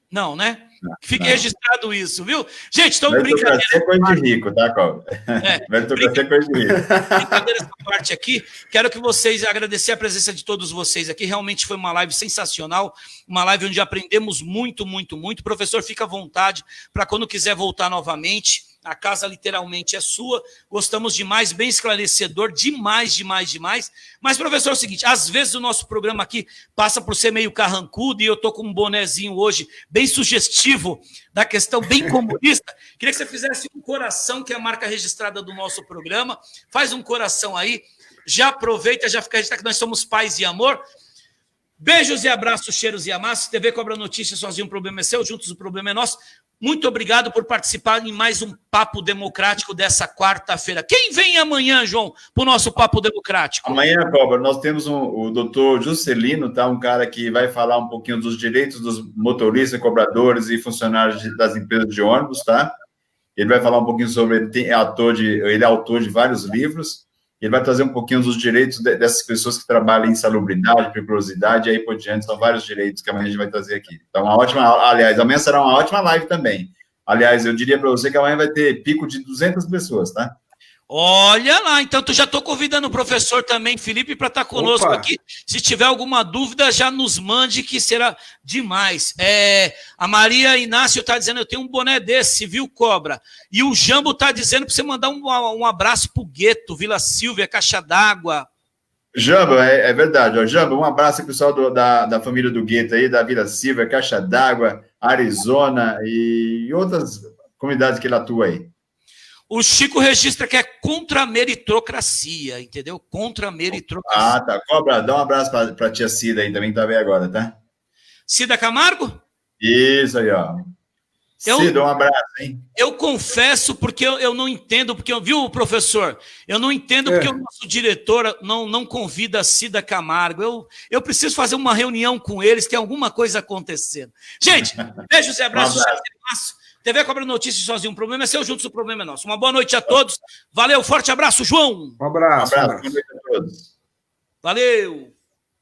Não, né? Não, Fique registrado isso, viu? Gente, então brincadeira... Meritocracia é coisa de rico, tá, Cobra? Meritocracia é coisa de rico. Brincadeira essa parte aqui. Quero que vocês... Agradecer a presença de todos vocês aqui. Realmente foi uma live sensacional. Uma live onde aprendemos muito, muito, muito. Professor, fica à vontade para quando quiser voltar novamente... A casa literalmente é sua, gostamos demais, bem esclarecedor, demais. Mas, professor, é o seguinte, às vezes o nosso programa aqui passa por ser meio carrancudo e eu tô com um bonezinho hoje bem sugestivo da questão, bem comunista. Queria que você fizesse um coração, que é a marca registrada do nosso programa. Faz um coração aí, já aproveita, já fica registrado que nós somos paz e amor. Beijos e abraços, cheiros e amassos. TV Cobra Notícias, sozinho o problema é seu, juntos o problema é nosso. muito obrigado por participar em mais um Papo Democrático dessa quarta-feira. Quem vem amanhã, João, para o nosso Papo Democrático? Amanhã, Cobra, nós temos o doutor Juscelino, tá? Um cara que vai falar um pouquinho dos direitos dos motoristas, cobradores e funcionários das empresas de ônibus, tá? Ele vai falar um pouquinho sobre, ele é autor de vários livros, ele vai trazer um pouquinho dos direitos dessas pessoas que trabalham em salubridade, periculosidade, e aí por diante, são vários direitos que amanhã a gente vai trazer aqui. Então, aliás, amanhã será uma ótima live também. Aliás, eu diria para você que amanhã vai ter pico de 200 pessoas, tá? Olha lá, então já estou convidando o professor também, Felipe, para estar conosco aqui. Se tiver alguma dúvida, já nos mande, que será demais. A Maria Inácio está dizendo, eu tenho um boné desse, viu, Cobra? E o Jambo está dizendo para você mandar um abraço para o Gueto, Vila Silvia, Caixa d'Água. Jambo, é verdade. Ó. Jambo, um abraço ao pessoal da família do Gueto aí, da Vila Silvia, Caixa d'Água, Arizona e outras comunidades que ele atua aí. O Chico registra que é contra a meritocracia, entendeu? Contra a meritocracia. Ah, tá. Cobra, dá um abraço para a tia Cida aí também, que tá bem agora, tá? Cida Camargo? Isso aí, ó. Cida, um abraço, hein? Eu confesso, porque eu não entendo, viu, professor? Eu não entendo porque o nosso diretor não convida a Cida Camargo. Eu preciso fazer uma reunião com eles, tem alguma coisa acontecendo. Gente, beijos e abraços. TV Cobra Notícias sozinho, o problema é seu, juntos o problema é nosso. Uma boa noite a todos. Valeu, forte abraço, João. Um abraço. Boa noite a todos. Valeu.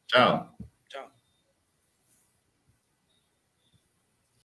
Tchau.